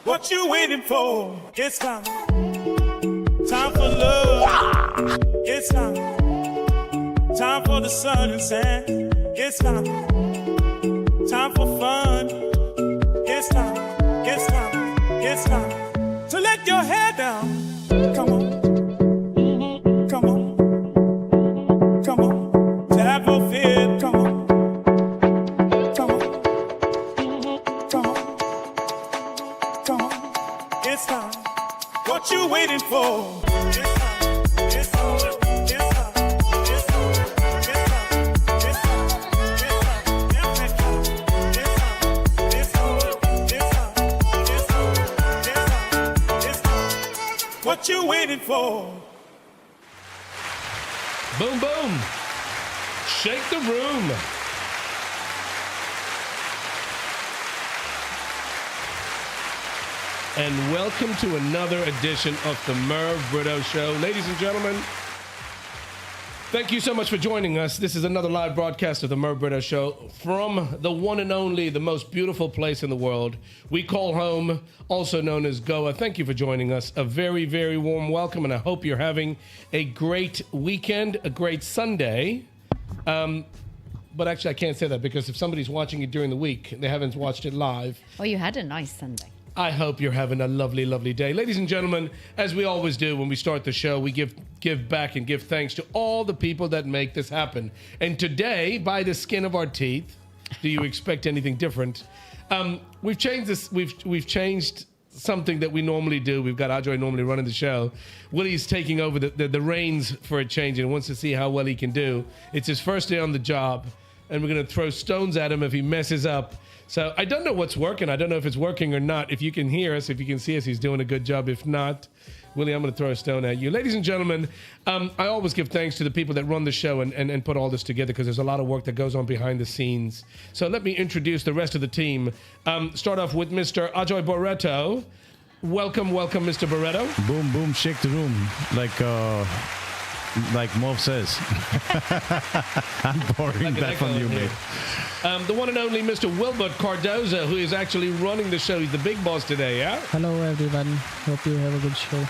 What you waiting for? It's time. Time for love. It's time. Time for the sun and sand. It's time. Time for fun. It's time. It's time. It's time to let your hair down. Come on. Come on. Come on. To have no fear. Come on. Come on. Come on. Come on. It's time. What you waiting for? It's time. It's time. What you waiting for? Boom, boom. Shake the room. And welcome to another edition of the Merv Britto Show. Ladies and gentlemen, thank you so much for joining us. This is another live broadcast of the Merv Britto Show from the one and only, the most beautiful place in the world we call home, also known as Goa. Thank you for joining us. A very, very warm welcome, and I hope you're having a great weekend, a great Sunday. But actually, I can't say that because if somebody's watching it during the week, they haven't watched it live. Well, you had a nice Sunday. I hope you're having a lovely, lovely day. Ladies and gentlemen, as we always do when we start the show, we give back and give thanks to all the people that make this happen. And today, by the skin of our teeth, do you expect anything different? We've changed this. We've changed something that we normally do. We've got Ajoy normally running the show. Willie's taking over the reins for a change and wants to see how well he can do. It's his first day on the job, and we're going to throw stones at him if he messes up. So I don't know what's working. I don't know if it's working or not. If you can hear us, if you can see us, he's doing a good job. If not, Willie, I'm going to throw a stone at you. Ladies and gentlemen, I always give thanks to the people that run the show and put all this together because there's a lot of work that goes on behind the scenes. So let me introduce the rest of the team. Start off with Mr. Ajoy Britto. Welcome, Mr. Britto. Boom, boom, shake the room, like Merv says. I'm borrowing that from you, mate. The one and only Mr. Wilbert Cardoza, who is actually running the show. He's the big boss today, yeah? Hello, everyone. Hope you have a good show.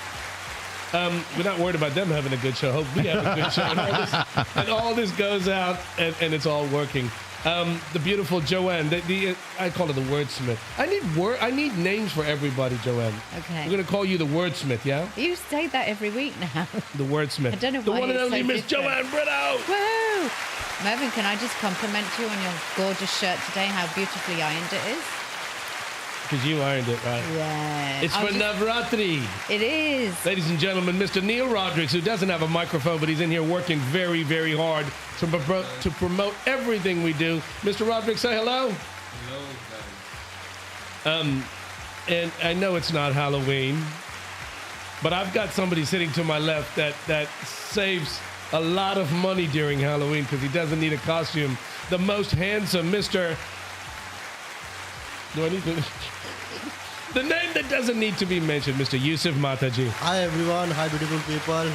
We're not worried about them having a good show. Hope we have a good show. And all this goes out, and it's all working. The beautiful Joanne. I call her the wordsmith. I need names for everybody, Joanne. Okay. We're going to call you the wordsmith, yeah? You say that every week now. The wordsmith. I don't know the why one and it's only so Miss different. Joanne Britto. Woo! Mervyn, can I just compliment you on your gorgeous shirt today, how beautifully ironed it is? Because you ironed it, right? Yeah. It's for Navratri. It is. Ladies and gentlemen, Mr. Neil Rodrigues, who doesn't have a microphone, but he's in here working very, very hard to promote everything we do. Mr. Rodrigues, say hello. Hello, guys. And I know it's not Halloween, but I've got somebody sitting to my left that saves a lot of money during Halloween because he doesn't need a costume. The most handsome Mr. Do I need to... The name that doesn't need to be mentioned, Mr. Yusuf Mataji. Hi everyone, hi beautiful people. I'm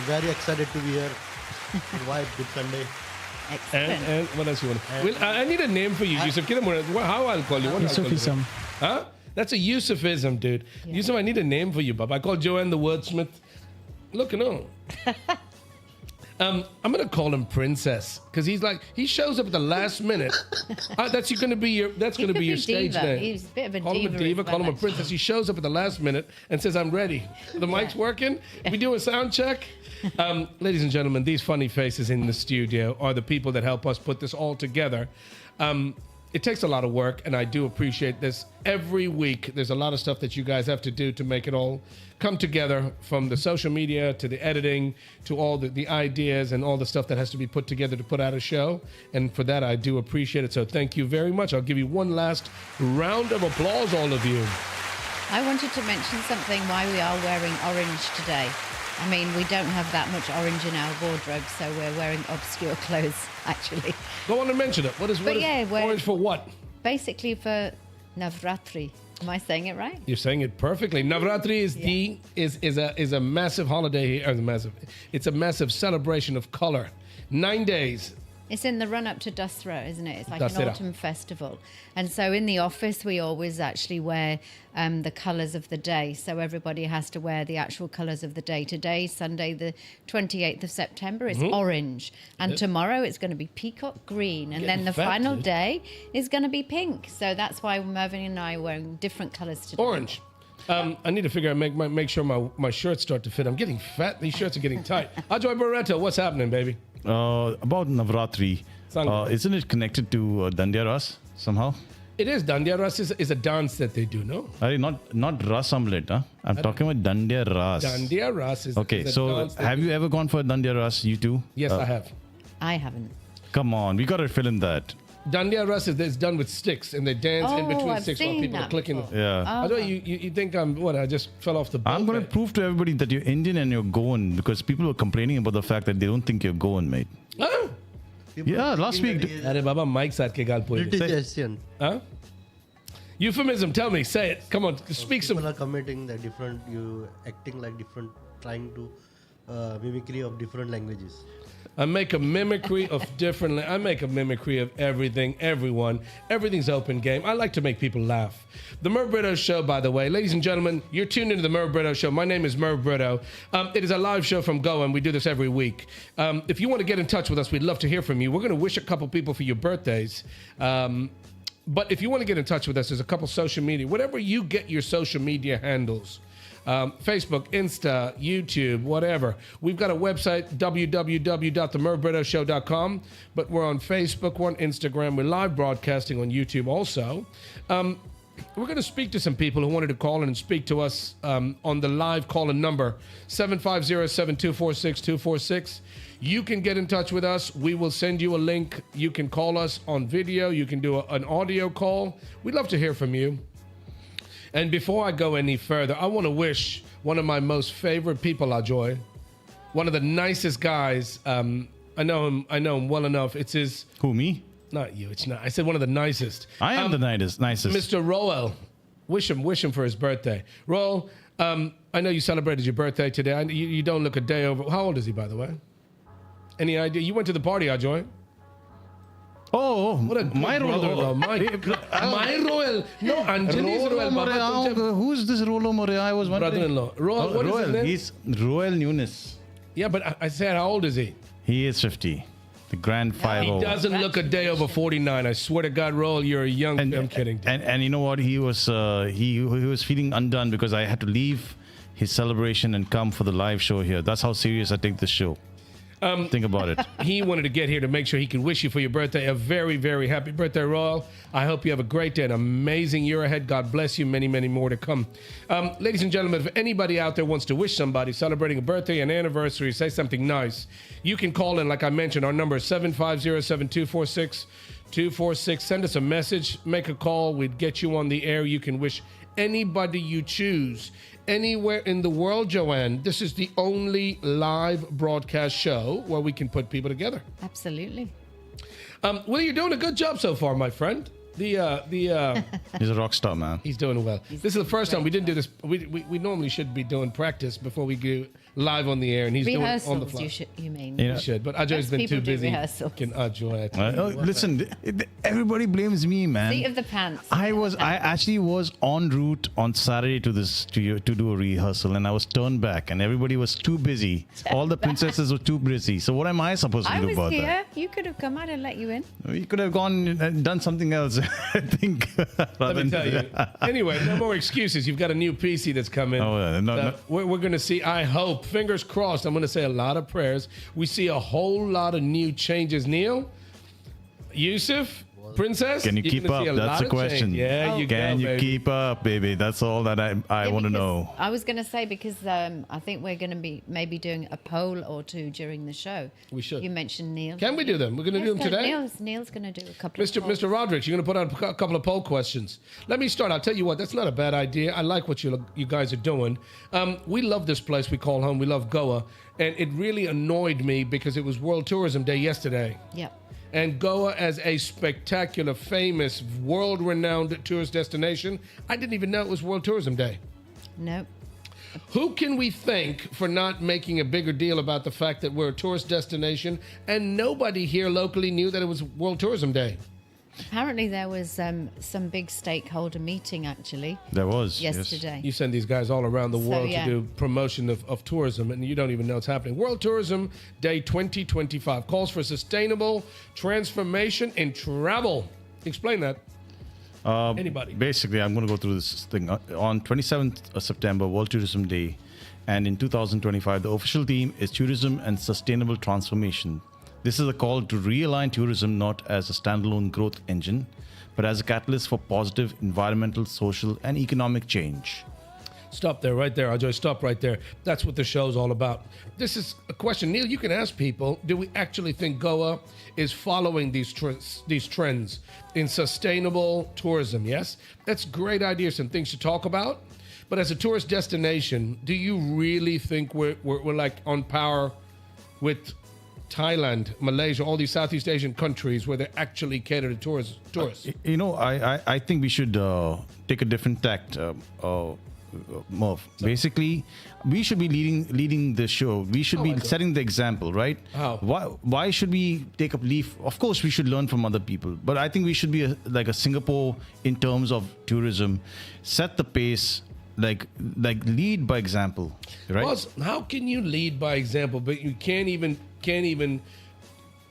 very excited to be here. Why Good Sunday? Excellent. And what else you want? Well, I need a name for you, Yusuf. How I'll call you? Yusufism. Huh? That's a Yusufism, dude. Yeah. Yusuf, I need a name for you, Bob. I call Joanne the wordsmith. Look at him. I'm gonna call him Princess because he shows up at the last minute. That's gonna be your stage diva. name. He's a bit of a call diva. Him a diva. Call him a princess. He shows up at the last minute and says, "I'm ready." The mic's working. We do a sound check. Ladies and gentlemen, these funny faces in the studio are the people that help us put this all together. It takes a lot of work, and I do appreciate this. Every week, there's a lot of stuff that you guys have to do to make it all come together, from the social media to the editing to all the ideas and all the stuff that has to be put together to put out a show. And for that, I do appreciate it. So thank you very much. I'll give you one last round of applause, all of you. I wanted to mention something why we are wearing orange today. I mean, we don't have that much orange in our wardrobe, so we're wearing obscure clothes, actually. Go on and mention it. What is orange for what? Basically for Navratri. Am I saying it right? You're saying it perfectly. Navratri is a massive holiday here. It's a massive celebration of color. 9 days. It's in the run-up to Dasra, isn't it? It's like Dasera. an autumn festival. And so in the office, we always actually wear the colours of the day. So everybody has to wear the actual colours of the day. Today, Sunday, the 28th of September, is orange. And tomorrow, it's going to be peacock green. And then the fat, final dude. day is going to be pink. So that's why Mervyn and I are wearing different colours today. Orange. I need to figure out, make sure my shirts start to fit. I'm getting fat. These shirts are getting tight. Ajay Barreto, what's happening, baby? About Navratri. Sangha. Isn't it connected to Dandiya Ras somehow? It is. Dandiya Ras is a dance that they do, no? Not Ras Omelette, huh? I'm talking about Dandiya Ras. Dandiya Ras is Okay, is a so dance that have you ever gone for Dandiya Ras, you two? Yes, I have. I haven't. Come on, we got to fill in that. Dandiya Ras is done with sticks, and they dance in between I've sticks while seen people are that clicking. before. Yeah. Ajay, you think I just fell off the boat? I'm going to mate? prove to everybody that you're Indian and you're Goan because people are complaining about the fact that they don't think you're Goan, mate. Huh? Yeah, last week. Arey Baba, Mike saat ke gal poi. British Asian. Huh? Euphemism, tell me, say it. Come on, speak some. People are commenting that you acting like different, trying to mimicry of different languages. I make a mimicry of different. I make a mimicry of everything, everyone. Everything's open game. I like to make people laugh. The Merv Britto Show, by the way, ladies and gentlemen, you're tuned into the Merv Britto Show. My name is Merv Britto. It is a live show from Goa, and we do this every week. If you want to get in touch with us, we'd love to hear from you. We're going to wish a couple people for your birthdays. But if you want to get in touch with us, there's a couple social media, whatever you get your social media handles. Facebook, Insta, YouTube, whatever. We've got a website, www.themervbrittoshow.com, but we're on Facebook, we're on Instagram, we're live broadcasting on YouTube also. We're going to speak to some people who wanted to call in and speak to us on the live call-in number, 750-724-6246. You can get in touch with us. We will send you a link. You can call us on video. You can do an audio call. We'd love to hear from you. And before I go any further, I want to wish one of my most favorite people, Ajoy, one of the nicest guys. I know him well enough. It's his. Who, me? Not you. It's not. I said one of the nicest. I am the nicest. Mr. Roel. Wish him for his birthday. Roel, I know you celebrated your birthday today. You don't look a day over. How old is he, by the way? Any idea? You went to the party, Ajoy. Oh, What a my brother-in-law. Rolo. My Roel. No, Anjali's Roel. Baba, Who's this Rolo More? I was wondering. brother-in-law. Roel, what is his name? He's Roel Nunes. Yeah, but I said, how old is he? He is 50. The grand 5 He doesn't look a day over 49. I swear to God, Roel, you're a young. I'm kidding. And you know what? He was feeling undone because I had to leave his celebration and come for the live show here. That's how serious I take this show. Think about it. He wanted to get here to make sure he could wish you for your birthday a very, very happy birthday, Royal. I hope you have a great day, an amazing year ahead. God bless you. Many, many more to come. Ladies and gentlemen, if anybody out there wants to wish somebody celebrating a birthday, an anniversary, say something nice, you can call in. Like I mentioned, our number is 750-7246-246. Send us a message, make a call. We'd get you on the air. You can wish anybody you choose. Anywhere in the world, Joanne. This is the only live broadcast show where we can put people together. Absolutely. Well, you're doing a good job so far, my friend. He's a rock star, man. He's doing well. This is the first time we didn't do this. We normally should be doing practice before we go live on the air, and he's doing it on the fly. You mean? He should, but Ajay's been People too do busy. rehearsals. Can Ajay? Listen, everybody blames me, man. Seat of the pants. I actually was en route on Saturday to do a rehearsal, and I was turned back, and everybody was too busy. All the princesses were too busy. So what am I supposed to I do was about here. that? You could have come. I'd have let you in. We could have gone and done something else. I think. Let me tell you. Anyway, no more excuses. You've got a new PC that's coming. Oh, no. We're going to see. I hope. Fingers crossed. I'm going to say a lot of prayers. We see a whole lot of new changes. Neil, Yusuf, Princess. Can you you're keep gonna up? see a That's lot the of question. change. Yeah, you Can you baby. keep up, baby? That's all that I Yeah, want to because know. I was going to say because I think we're going to be maybe doing a poll or two during the show. We should. You mentioned Neil. Can we do them? We're going to do them today. Neil's going to do a couple of polls. Mr. Rodrigues, you're going to put out a couple of poll questions. Let me start. I'll tell you what, that's not a bad idea. I like what you guys are doing. We love this place we call home. We love Goa. And it really annoyed me because it was World Tourism Day yesterday. Yep. And Goa as a spectacular, famous, world-renowned tourist destination, I didn't even know it was World Tourism Day. No. Who can we thank for not making a bigger deal about the fact that we're a tourist destination and nobody here locally knew that it was World Tourism Day? Apparently, there was some big stakeholder meeting actually There was. yes. yesterday. You send these guys all around the So, world yeah. to do promotion of tourism, and you don't even know it's happening. World Tourism Day 2025 calls for sustainable transformation in travel. Explain that. Anybody? Basically, I'm going to go through this thing. On 27th of September, World Tourism Day, and in 2025, the official theme is tourism and sustainable transformation. This is a call to realign tourism not as a standalone growth engine, but as a catalyst for positive environmental, social, and economic change. Stop there, right there, Ajay. Stop right there. That's what the show's all about. This is a question, Neil. You can ask people: do we actually think Goa is following these trends in sustainable tourism? Yes, that's great ideas and things to talk about. But as a tourist destination, do you really think we're like on par with Thailand, Malaysia, all these Southeast Asian countries where they actually cater to tourists? I think we should take a different tact, Merv. Basically, we should be leading the show. We should be setting the example, right? How? Why should we take up leaf? Of course, we should learn from other people, but I think we should be like a Singapore in terms of tourism. Set the pace. Like lead by example, right? Well, how can you lead by example, but you can't even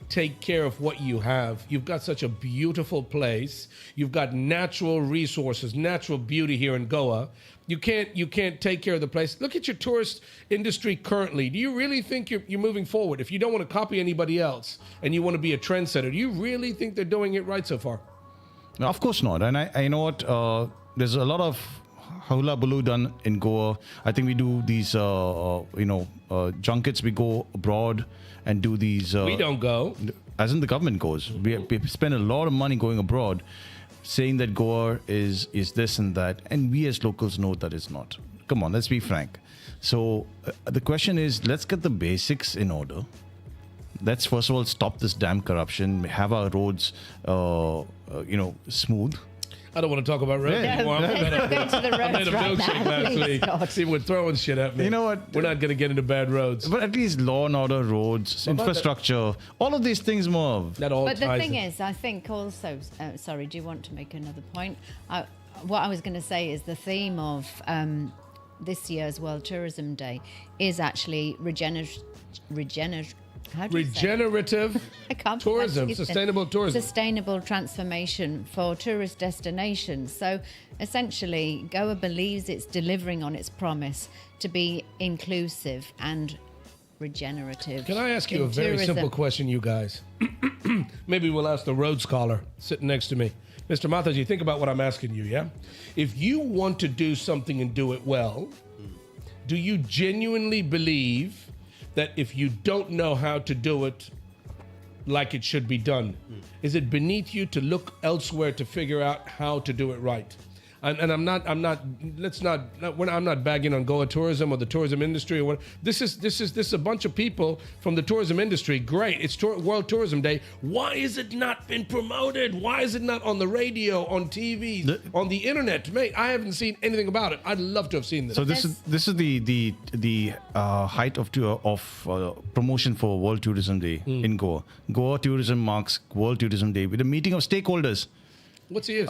take care of what you have? You've got such a beautiful place. You've got natural resources, natural beauty here in Goa. You can't take care of the place. Look at your tourist industry currently. Do you really think you're moving forward? If you don't want to copy anybody else and you want to be a trendsetter, do you really think they're doing it right so far? No, of course not. And I know what there's a lot of hula baloo done in Goa. I think we do these, junkets. We go abroad and do these. We don't go. As in the government goes. We spend a lot of money going abroad, saying that Goa is this and that, and we as locals know that it's not. Come on, let's be frank. So the question is, let's get the basics in order. Let's first of all stop this damn corruption. Have our roads, smooth. I don't want to talk about roads anymore. Let's go to the I made roads a right milkshake now. last Please, week. God. See, we're throwing shit at me. You know what? We're not going to get into bad roads. But at least law and order, roads, infrastructure, all of these things, Merv. That all But the ties thing in. is, I think also, sorry, do you want to make another point? What I was going to say is the theme of this year's World Tourism Day is actually regenerative. How do you say it? Regenerative I can't tourism, actually say- sustainable tourism. Sustainable transformation for tourist destinations. So essentially, Goa believes it's delivering on its promise to be inclusive and regenerative. Can I ask you in a very tourism. simple question, you guys? Maybe we'll ask the road scholar sitting next to me. Mr. Mataji, think about what I'm asking you, yeah? If you want to do something and do it well, do you genuinely believe that if you don't know how to do it like it should be done, is it beneath you to look elsewhere to figure out how to do it right? And I'm not bagging on Goa tourism or the tourism industry or what. This is a bunch of people from the tourism industry. Great, it's World Tourism Day. Why is it not been promoted? Why is it not on the radio, on TV, on the internet? Mate, I haven't seen anything about it. I'd love to have seen this. So this is the height of promotion for World Tourism Day in Goa. Goa Tourism marks World Tourism Day with a meeting of stakeholders. What's the use?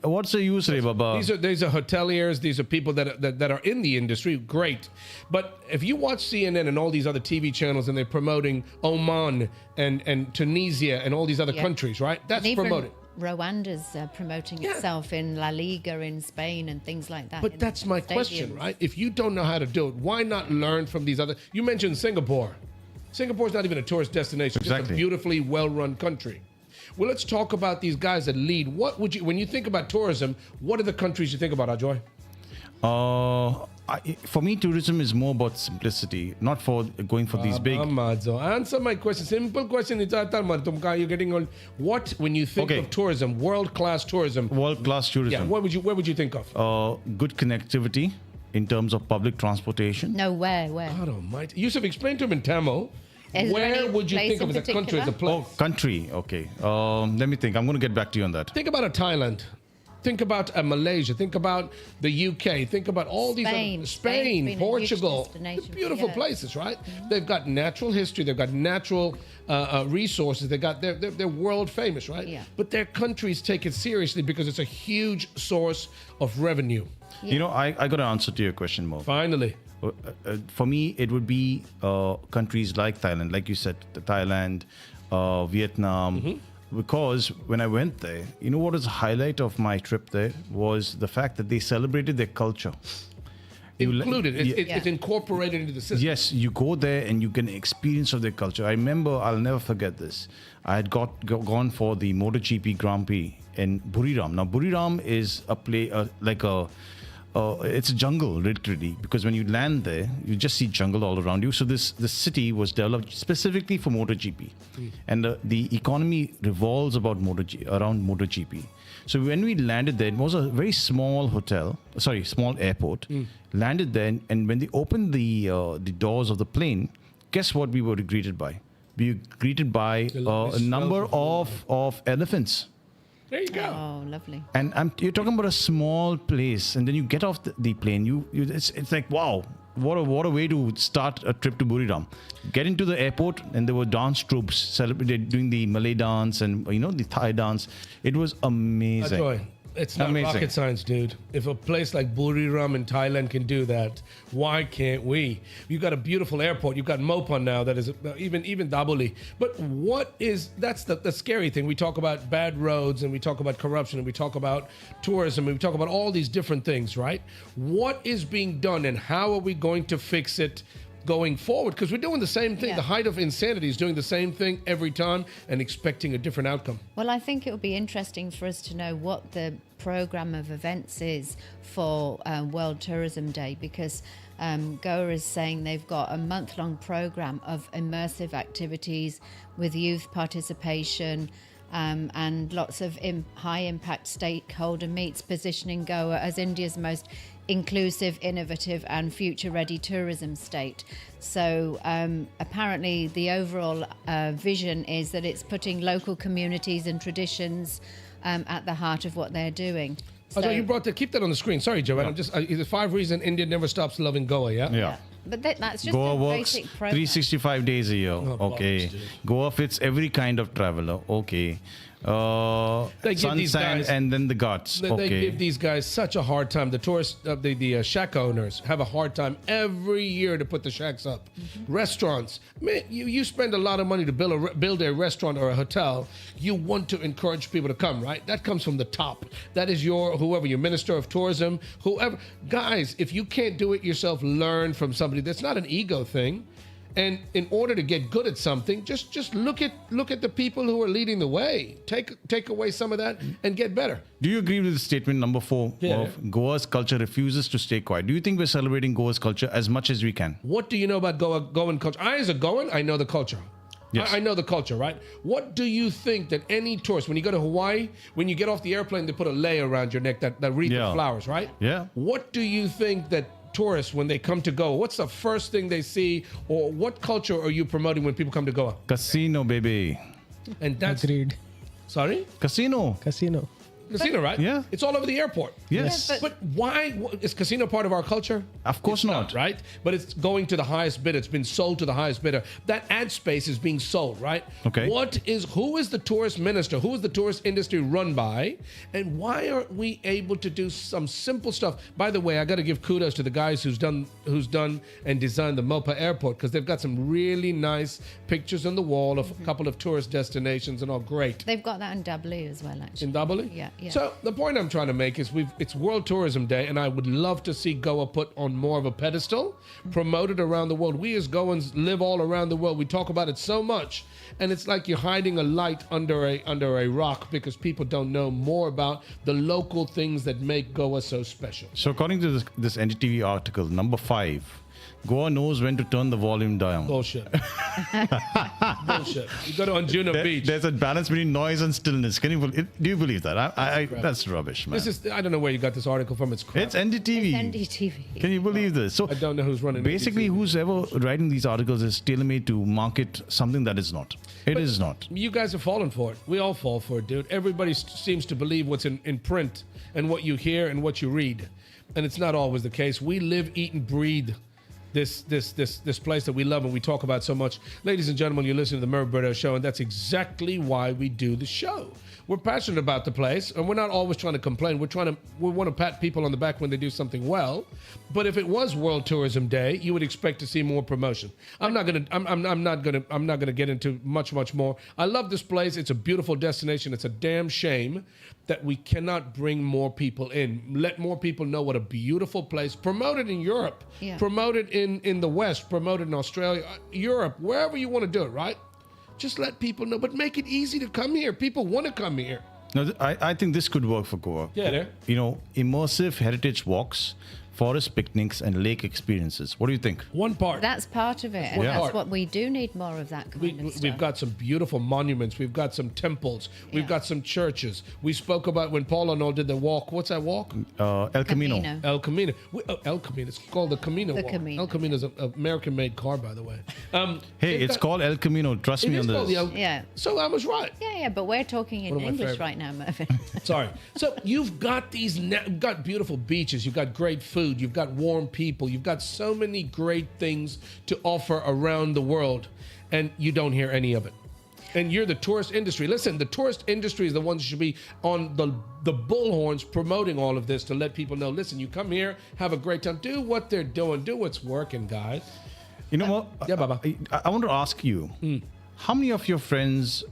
What's the use, Re Baba? These are hoteliers. These are people that are in the industry. Great, but if you watch CNN and all these other TV channels and they're promoting Oman and Tunisia and all these other countries, right? That's And even promoted. Rwanda's promoting itself in La Liga in Spain and things like that. But in that's my question, stadiums. right? If you don't know how to do it, why not learn from these other? You mentioned Singapore. Singapore's not even a tourist destination. It's just a Exactly. beautifully well-run country. Well, let's talk about these guys that lead. What would you, when you think about tourism, what are the countries you think about, Ajoy? For me, tourism is more about simplicity, not for going for these big. Answer my question. Simple question. You're getting on. What, when you think Okay. of tourism, world-class tourism, World-class yeah, tourism. where would you think of? Good connectivity in terms of public transportation. No, where? God almighty. Yusuf, explain to him in Tamil. Is there Where any would you place think of in as a country, as a particular? place? Country, okay. Let me think. I'm going to get back to you on that. Think about a Thailand. Think about Malaysia. Think about the UK. Think about all these Spain. Spain, Spain's been a huge Portugal. destination for Beautiful years. places, right? They've got natural history. They've got natural resources. They're world famous, right? Yeah. But their countries take it seriously because it's a huge source of revenue. You know, I got an answer to your question, Mo. Finally. For me, it would be countries like Thailand, like you said, Thailand, Vietnam. Because when I went there, you know what was the highlight of my trip there was the fact that they celebrated their culture. Included. Yeah. It's incorporated into the system. Yes, you go there and you get an experience of their culture. I remember, I'll never forget this. I had gone for the MotoGP Grand Prix in Buriram. Now, Buriram is a place it's a jungle, literally, because when you land there, you just see jungle all around you. So this city was developed specifically for MotoGP, and the economy revolves around MotoGP. So when we landed there, it was a very small small airport. Landed there, and when they opened the doors of the plane, guess what we were greeted by? We were greeted by a number of elephants. There you go. Oh, lovely. And you're talking about a small place, and then you get off the plane. It's like, wow, what a way to start a trip to Buriram. Get into the airport, and there were dance troops doing the Malay dance and the Thai dance. It was amazing. Ajoy, it's not Amazing. rocket science, dude. If a place like Buriram in Thailand can do that, why can't we? You've got a beautiful airport. You've got Mopan now that is even Dabuli. But that's the scary thing. We talk about bad roads, and we talk about corruption, and we talk about tourism, and we talk about all these different things, right? What is being done, and how are we going to fix it going forward? Because we're doing the same thing. Yeah. The height of insanity is doing the same thing every time and expecting a different outcome. Well, I think it will be interesting for us to know what the program of events is for World Tourism Day, because Goa is saying they've got a month-long program of immersive activities with youth participation, and lots of high-impact stakeholder meets, positioning Goa as India's most inclusive, innovative and future-ready tourism state. So apparently the overall vision is that it's putting local communities and traditions at the heart of what they're doing. So you brought keep that on the screen. Sorry, Joanne. I'm just the 5 reasons India never stops loving Goa. Yeah. Yeah. But that's just Goa a works basic program. 365 days a year. Okay. bollocks, dude. Goa fits every kind of traveler. Okay. They give Sun, these sand, guys- and then the Ghats. They Okay. give these guys such a hard time. The tourists, the shack owners have a hard time every year to put the shacks up. Restaurants, man, you spend a lot of money to build a restaurant or a hotel. You want to encourage people to come, right? That comes from the top. That is your minister of tourism, whoever. Guys, if you can't do it yourself, learn from somebody. That's not an ego thing. And in order to get good at something, just look at the people who are leading the way. Take away some of that and get better. Do you agree with the statement number 4 Yeah. of Goa's culture refuses to stay quiet? Do you think we're celebrating Goa's culture as much as we can? What do you know about Goan culture? I, as a Goan, I know the culture. Yes. I know the culture, right? What do you think that any tourist, when you go to Hawaii, when you get off the airplane, they put a layer around your neck, that wreath Yeah. of flowers, right? Yeah. What do you think that tourists, when they come to Goa, what's the first thing they see, or what culture are you promoting when people come to Goa? Casino, baby. And that's Agreed. sorry, Casino. Casino. casino, right? Yeah. It's all over the airport. Yes. Yeah, But why is casino part of our culture? Of course It's not. right? But it's going to the highest bidder. It's been sold to the highest bidder. That ad space is being sold, right? Okay. Who is the tourist minister? Who is the tourist industry run by? And why aren't we able to do some simple stuff? By the way, I got to give kudos to the guys who's done and designed the Mopa airport, because they've got some really nice pictures on the wall of a couple of tourist destinations and all great. They've got that in W as well, actually. In Dabali? Yeah. So the point I'm trying to make is it's World Tourism Day, and I would love to see Goa put on more of a pedestal, promoted around the world. We as Goans live all around the world. We talk about it so much, and it's like you're hiding a light under a rock, because people don't know more about the local things that make Goa so special. So according to this NDTV article, number 5, Goa knows when to turn the volume down. Bullshit. Bullshit. You go to Anjuna Beach. There's a balance between noise and stillness. Do you believe that? That's rubbish, man. I don't know where you got this article from. It's crap. It's NDTV. It's NDTV. Can you believe this? So I don't know who's running basically, NDTV. who's ever writing these articles is tailor-made to market something that is not. It is not. You guys have fallen for it. We all fall for it, dude. Everybody seems to believe what's in print and what you hear and what you read. And it's not always the case. We live, eat, and breathe this place that we love and we talk about so much. Ladies and gentlemen, you're listening to the Merv Britto Show, and that's exactly why we do the show. We're passionate about the place, and we're not always trying to complain. We want to pat people on the back when they do something well. But if it was World Tourism Day, you would expect to see more promotion. I'm not gonna get into much more. I love this place. It's a beautiful destination. It's a damn shame that we cannot bring more people in. Let more people know what a beautiful place. Promote it in Europe. Yeah. Promote it in the West. Promote it in Australia, Europe, wherever you want to do it. Right? Just let people know, but make it easy to come here. People want to come here. No, I think this could work for Goa. Yeah, there. Immersive heritage walks, forest picnics, and lake experiences. What do you think? One part. That's part of it. And Yeah. that's what we do need more of that kind of stuff. We've got some beautiful monuments. We've got some temples. We've got some churches. We spoke about when Paul and all did the walk. What's that walk? El Camino. El Camino. El Camino. It's called the Camino The walk. Camino. El Camino is an American-made car, by the way. Hey, it's called El Camino. Trust It me is on called this. the El. Yeah. So I was right. Yeah, but we're talking in One of my English favorite. right now, Mervyn. Sorry. So you've got you've got beautiful beaches. You've got great food. You've got warm people. You've got so many great things to offer around the world, and you don't hear any of it. And you're the tourist industry. Listen, the tourist industry is the ones who should be on the bullhorns promoting all of this to let people know, listen, you come here, have a great time, do what they're doing, do what's working, guys. You know what? Yeah, Baba. I want to ask you, how many of your friends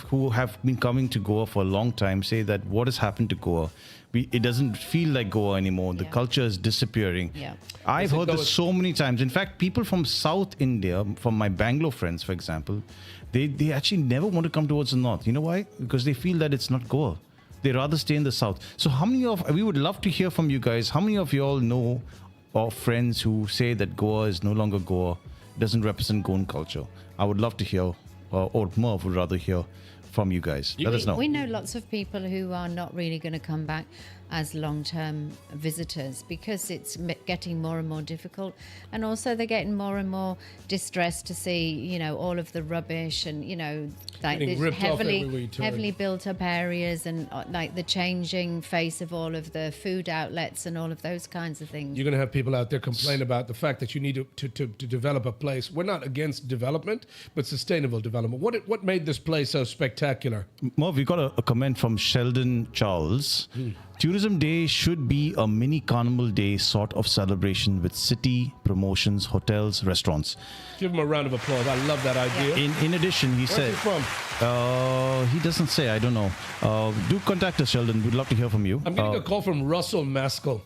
who have been coming to Goa for a long time say that what has happened to Goa? It doesn't feel like Goa anymore. The culture is disappearing. Yeah. I've heard this so many times. In fact, people from South India, from my Bangalore friends, for example, they actually never want to come towards the north. You know why? Because they feel that it's not Goa. They rather stay in the south. So we would love to hear from you guys. How many of you all know of friends who say that Goa is no longer Goa, doesn't represent Goan culture? I would love to hear, or Merv would rather hear from you guys. Let us know. We know lots of people who are not really going to come back as long-term visitors because it's getting more and more difficult, and also they're getting more and more distressed to see all of the rubbish and like Getting this ripped off everywhere you turn. heavily built up areas and like the changing face of all of the food outlets and all of those kinds of things. You're going to have people out there complain about the fact that you need to develop a place. We're not against development, but sustainable development. What made this place so spectacular? Merv, we got a comment from Sheldon Charles. Tourism Day should be a mini carnival day sort of celebration with city, promotions, hotels, restaurants. Give him a round of applause. I love that idea. In addition, he Where's said... he from? He doesn't say, I don't know. Do contact us, Sheldon. We'd love to hear from you. I'm getting a call from Russell Maskell.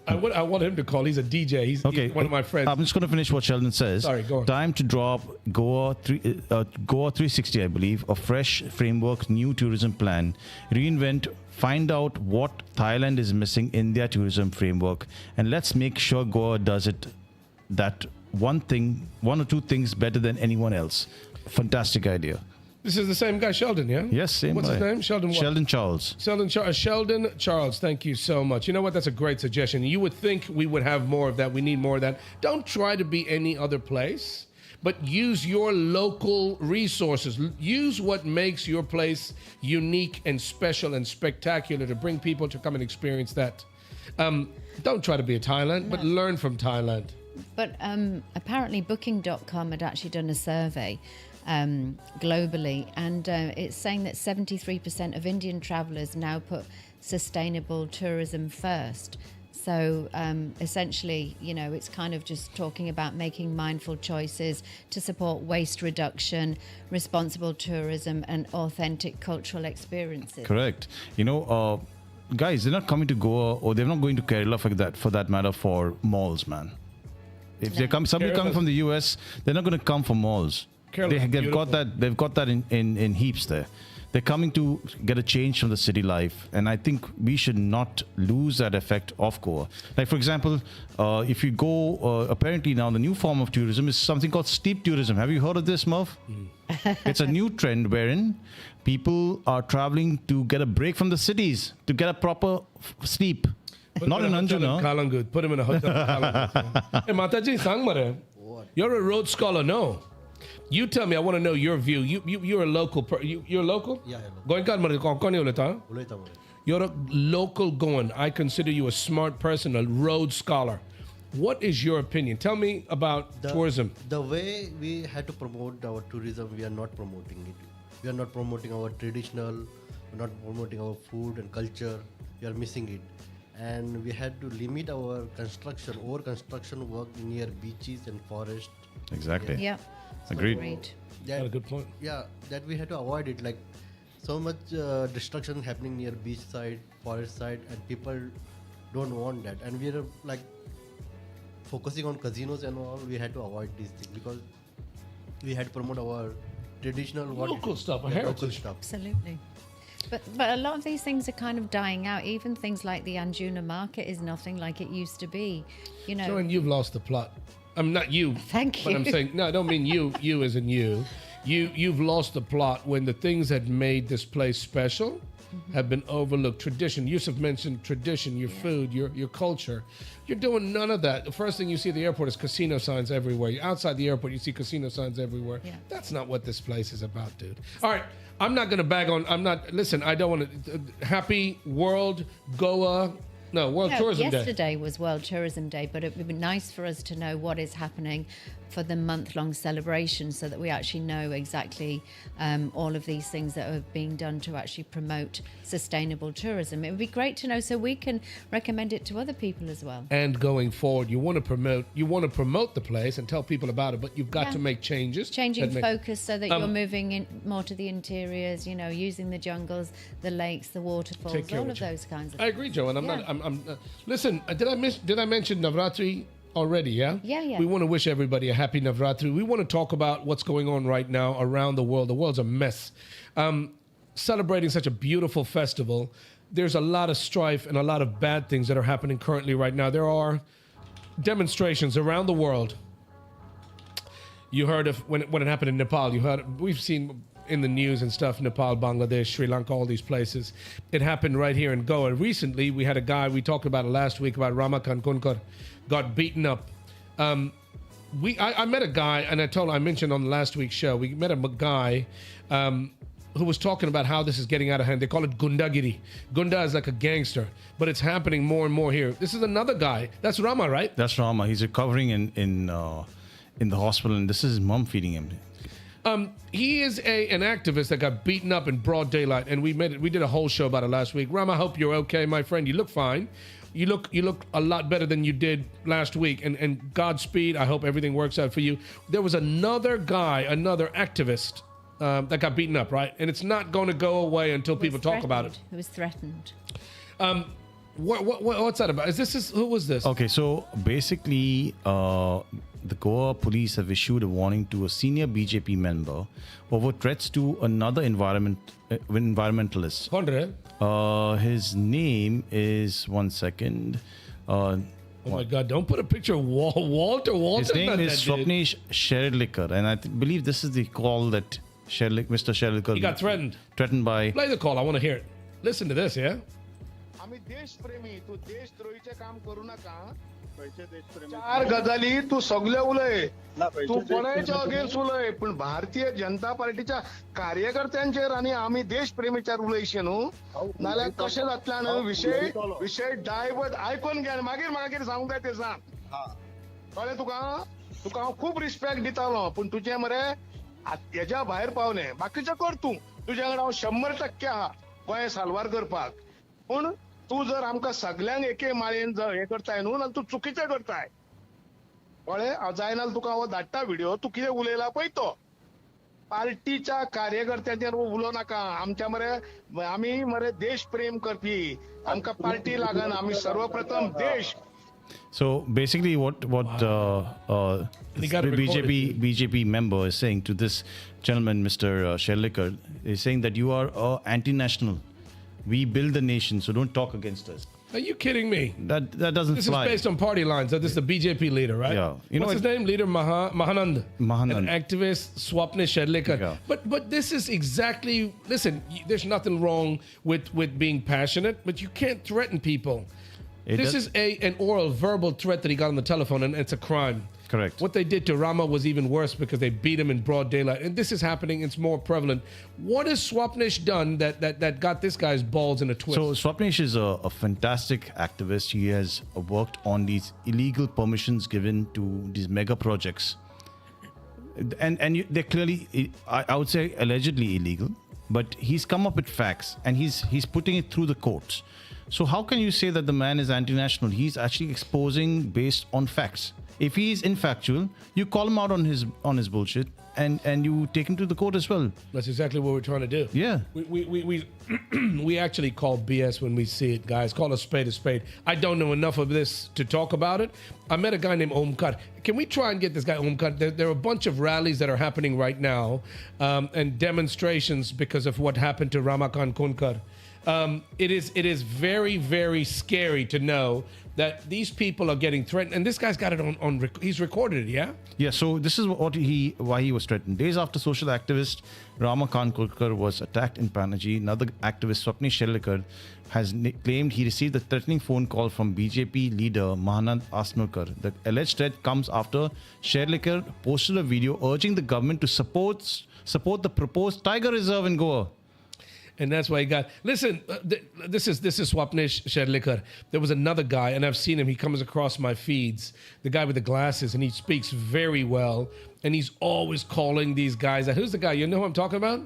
I want him to call. He's a DJ. He's one of my friends. I'm just going to finish what Sheldon says. Sorry, go on. Time to drop Goa 360, I believe, a fresh framework, new tourism plan, reinvent, find out what Thailand is missing in their tourism framework, and let's make sure Goa does it that one or two things better than anyone else. Fantastic idea. This is the same guy, Sheldon, yeah? Yes, same What's guy. his name? Sheldon what? Sheldon Charles. Sheldon Charles, thank you so much. You know what? That's a great suggestion. You would think we would have more of that. We need more of that. Don't try to be any other place, but use your local resources. Use what makes your place unique and special and spectacular to bring people to come and experience that. Don't try to be a Thailand, but learn from Thailand. But apparently Booking.com had actually done a survey globally, and it's saying that 73% of Indian travellers now put sustainable tourism first. So essentially, it's kind of just talking about making mindful choices to support waste reduction, responsible tourism, and authentic cultural experiences. Correct. Guys, they're not coming to Goa, or they're not going to Kerala for that matter, for malls, man. If somebody coming from the US, they're not going to come for malls. They've got that in heaps there. they're coming to get a change from the city life, and I think we should not lose that effect of Goa. Like, for example, if you go, apparently now the new form of tourism is something called sleep tourism. Have you heard of this, Merv? It's a new trend wherein people are traveling to get a break from the cities, to get a proper sleep. Not in Anjuna. Kalangut. Put him in a hotel in Kalangut. Hey, Mataji, sang mare. You're a Rhodes Scholar, no? You tell me, I want to know your view. You're a local. You're local? Yeah, Going ka mare kon kon uleta? Uleta mare. You're a local Goan. I consider you a smart person, a Rhodes Scholar. What is your opinion? Tell me about tourism. The way we had to promote our tourism, we are not promoting it. We are not promoting our traditional, we're not promoting our food and culture. We are missing it. And we had to limit our over construction work near beaches and forest. Exactly. Yeah. Agreed. Got a good point. Yeah, that we had to avoid it. Like, so much destruction happening near beach side, forest side, and people don't want that. And we are like focusing on casinos and all. We had to avoid these things because we had to promote our traditional Local stuff, our local heritage. stuff. Absolutely. But a lot of these things are kind of dying out. Even things like the Anjuna market is nothing like it used to be. You know. Joanne, you've lost the plot. I'm not you. Thank But I'm you. saying, no, I don't mean you. You as in you. You've lost the plot when the things that made this place special have been overlooked. Tradition. Yusuf mentioned tradition, your food, your culture. You're doing none of that. The first thing you see at the airport is casino signs everywhere. You're outside the airport, you see casino signs everywhere. Yeah. That's not what this place is about, dude. All right. I'm not going to bag on. Listen, I don't want to. Happy World Goa. No, World Tourism Day. Yesterday was World Tourism Day, but it would be nice for us to know what is happening for the month-long celebration so that we actually know exactly all of these things that are being done to actually promote sustainable tourism. It would be great to know so we can recommend it to other people as well. And going forward, you want to promote the place and tell people about it, but you've got to make changes. Changing that make- focus so that you're moving in more to the interiors, you know, using the jungles, the lakes, the waterfalls, Take care all of of it. those kinds of I agree, Joe, and Yeah. listen, did I mention Navratri already, yeah? Yeah. We want to wish everybody a happy Navratri. We want to talk about what's going on right now around the world. The world's a mess. Celebrating such a beautiful festival, there's a lot of strife and a lot of bad things that are happening currently right now. There are demonstrations around the world. You heard of when it happened in Nepal. We've seen in the news and stuff, Nepal, Bangladesh, Sri Lanka, all these places. It happened right here in Goa. Recently, we had a guy, we talked about it last week, about Ramakant Kunkar, got beaten up. I met a guy, and I mentioned on the last week's show, we met a guy who was talking about how this is getting out of hand. They call it Gundagiri. Gunda is like a gangster, but it's happening more and more here. This is another guy. That's Rama, right? That's Rama. He's recovering in the hospital, and this is his mom feeding him. He is an activist that got beaten up in broad daylight, and we did a whole show about it last week. Ram, I hope you're okay, my friend. You look fine. You look a lot better than you did last week, and Godspeed. I hope everything works out for you. There was another activist that got beaten up, right? And it's not going to go away until people talk about it. Who was threatened. What's that about? Who was this? Okay, so basically, the Goa police have issued a warning to a senior BJP member over threats to another environmentalist. Kondre? His name is, one second. Oh my God! Don't put a picture of Walter. His name is Swapnesh Sheridlikar, and I believe this is the call that Mr. Sheridlikar. He got threatened. Threatened by. Play the call. I want to hear it. Listen to this, yeah? आम्ही देशप्रेमी तू देशद्रोहीचे काम करू नका 4 गजाली तू सगळे उलय तू कोणाच्या अगेन्स्ट उलय पण भारतीय जनता पार्टीच्या कार्यकर्त्यांचेर आणि आम्ही देशप्रेमीच्यार उलयशे न्हू नाल्यार कशें जातल्यान विषय डायवर्ट आयकून घे मागीर म्हाका कितें सांगूंक जाय तें सांग कळ्ळें तुका हांव खूब रिस्पेक्ट दितालो पण तुजें मरे हेज्या भायर पावलें बाकीचें कर तूं तुजे कडेन हांव 100% आहा गोंय साल्वार करपाक पूण तू जर आमकां सगळ्यांक एके माळयेन हे करताय न्हू जाल्यार तू चुकीचें करताय कळ्ळें हांव जाय नाल्यार तुका हांव धाडटा व्हिडिओ तू कितें उलयला पळय तो पार्टीच्या कार्यकर्त्यांचेर उलोव नाका आमच्या मरे आमी मरे देश प्रेम करपी आमकां पार्टी लागना आमी सर्वप्रथम देश So basically, what He got it recorded. BJP member is saying to this gentleman, Mr. Sherlikar, is saying that you are anti-national. We build the nation, so don't talk against us. Are you kidding me? That doesn't This fly. is based on party lines. So this is the BJP leader, right? Yeah. You know What's his what- name? Leader Mahanand. Mahanand. An activist, Swapnish Sherlikar. Yeah. But this is exactly, listen, there's nothing wrong with being passionate, but you can't threaten people. This is an oral, verbal threat that he got on the telephone, and it's a crime. Correct. What they did to Rama was even worse because they beat him in broad daylight. And this is happening. It's more prevalent. What has Swapnish done that got this guy's balls in a twist? So Swapnish is a fantastic activist. He has worked on these illegal permissions given to these mega projects, and they're clearly, I would say, allegedly illegal. But he's come up with facts, and he's putting it through the courts. So how can you say that the man is anti-national? He's actually exposing based on facts. If he is infactual, you call him out on his bullshit, and you take him to the court as well. That's exactly what we're trying to do. Yeah. We actually call BS when we see it, guys. Call a spade a spade. I don't know enough of this to talk about it. I met a guy named Omkar. Can we try and get this guy Omkar? There are a bunch of rallies that are happening right now and demonstrations because of what happened to Ramakant Kunkar. It is very, very scary to know that these people are getting threatened, and this guy's got it on he's recorded it, yeah? Yeah, so this is why he was threatened. Days after social activist Ramakant Kulkar was attacked in Panaji, another activist, Swapnish Sherlikar, has claimed he received a threatening phone call from BJP leader Mahanand Asnurkar. The alleged threat comes after Sherlikar posted a video urging the government to support the proposed tiger reserve in Goa. And that's why he got. Listen, this is Swapnish Sherlikar. There was another guy, and I've seen him. He comes across my feeds. The guy with the glasses, and he speaks very well. And he's always calling these guys. Who's the guy? You know who I'm talking about?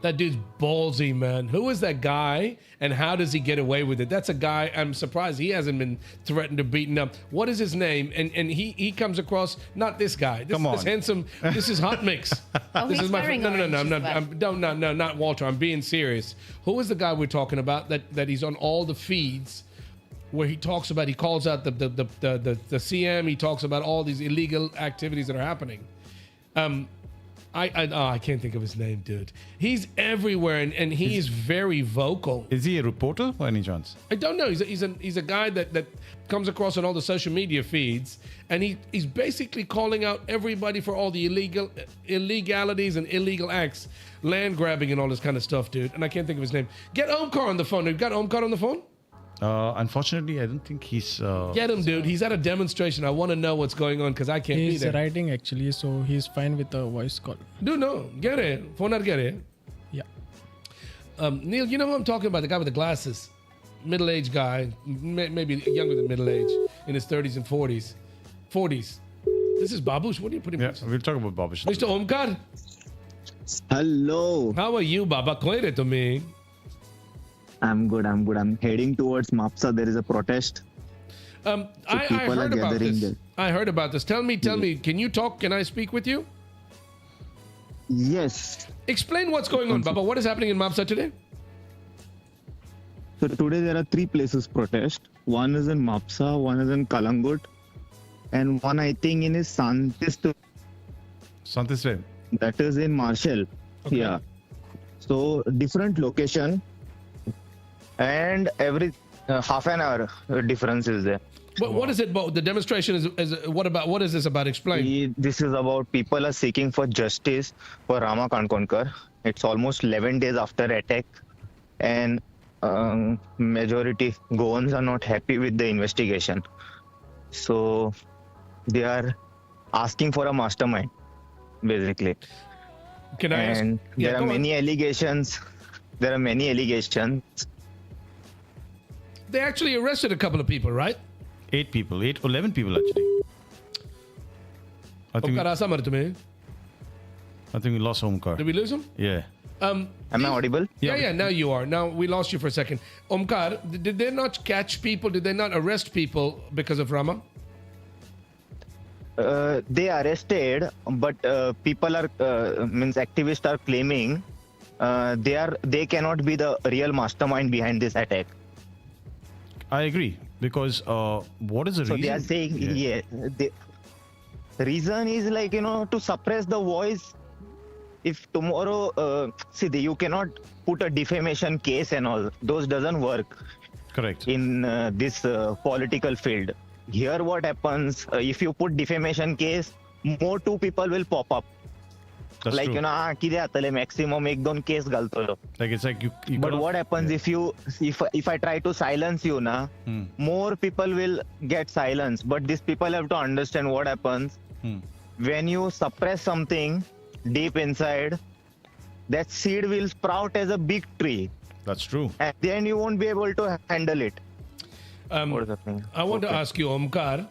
That dude's ballsy, man. Who is that guy, and how does he get away with it? That's a guy. I'm surprised he hasn't been threatened or beaten up. What is his name? And he comes across not this guy. This handsome. This is Hot Mix. Oh, This he's is my wearing no. I'm orange not. as well. Not Walter. I'm being serious. Who is the guy we're talking about? That he's on all the feeds, where he talks about. He calls out the CM. He talks about all these illegal activities that are happening. I can't think of his name, dude. He's everywhere, and he is very vocal. Is he a reporter by any chance? I don't know. He's a guy that comes across on all the social media feeds, and he's basically calling out everybody for all the illegalities and illegal acts, land grabbing and all this kind of stuff, dude. And I can't think of his name. Get Omkar on the phone. You got Omkar on the phone? Unfortunately, I don't think he's... Get him, dude. He's at a demonstration. I want to know what's going on because I can't be He's there. writing actually, so he's fine with a voice call. Dude, no. Get it. Phone or get it. Yeah. Neil, you know who I'm talking about? The guy with the glasses. Middle-aged guy. Maybe younger than middle-age. In his 30s and 40s. 40s. This is Babush. What are you putting? Yeah, we'll talk about Babush. Mr. Omkar. Hello. How are you, Baba? Clear it to me. I'm good. I'm heading towards Mapsa. There is a protest. I people heard are about gathering this. there. I heard about this. Tell me. Can you talk? Can I speak with you? Yes. Explain what's going on, Baba. What is happening in Mapsa today? So today there are 3 places protest. One is in Mapsa, one is in Kalangut, and one I think in Santist. Santisre. That is in Marshall. Okay. Yeah. So different location, and every half an hour difference is there. What is it about? The demonstration is what is this about? Explain. This is about people are seeking for justice for Ramakant Konkar. It's almost 11 days after attack, and majority Goans are not happy with the investigation. So they are asking for a mastermind, basically. Can I ask? And there are go on. many allegations. There are many allegations. They actually arrested a couple of people, right? 11 people actually. I think Omkar, aasa martu mein. we lost Omkar. Did we lose him? Yeah. Am I audible? Yeah, now you are. Now we lost you for a second. Omkar, did they not catch people? Did they not arrest people because of Rama? They arrested, but people are activists are claiming they cannot be the real mastermind behind this attack. I agree. Because what is the So reason? they are saying, the reason is like, to suppress the voice. If tomorrow, you cannot put a defamation case and all. Those doesn't work Correct. in this political field. Here what happens, if you put defamation case, more two people will pop up. That's Like, true. किती आतले maximum एक दोन case घालतो. Like it's like you But cannot- what happens if I try to silence you na, more people will get silenced. But these people have to understand what happens when you suppress something deep inside. That seed will sprout as a big tree, That's true. and then you won't be able to handle it. What is happening? I want to ask you, Omkar.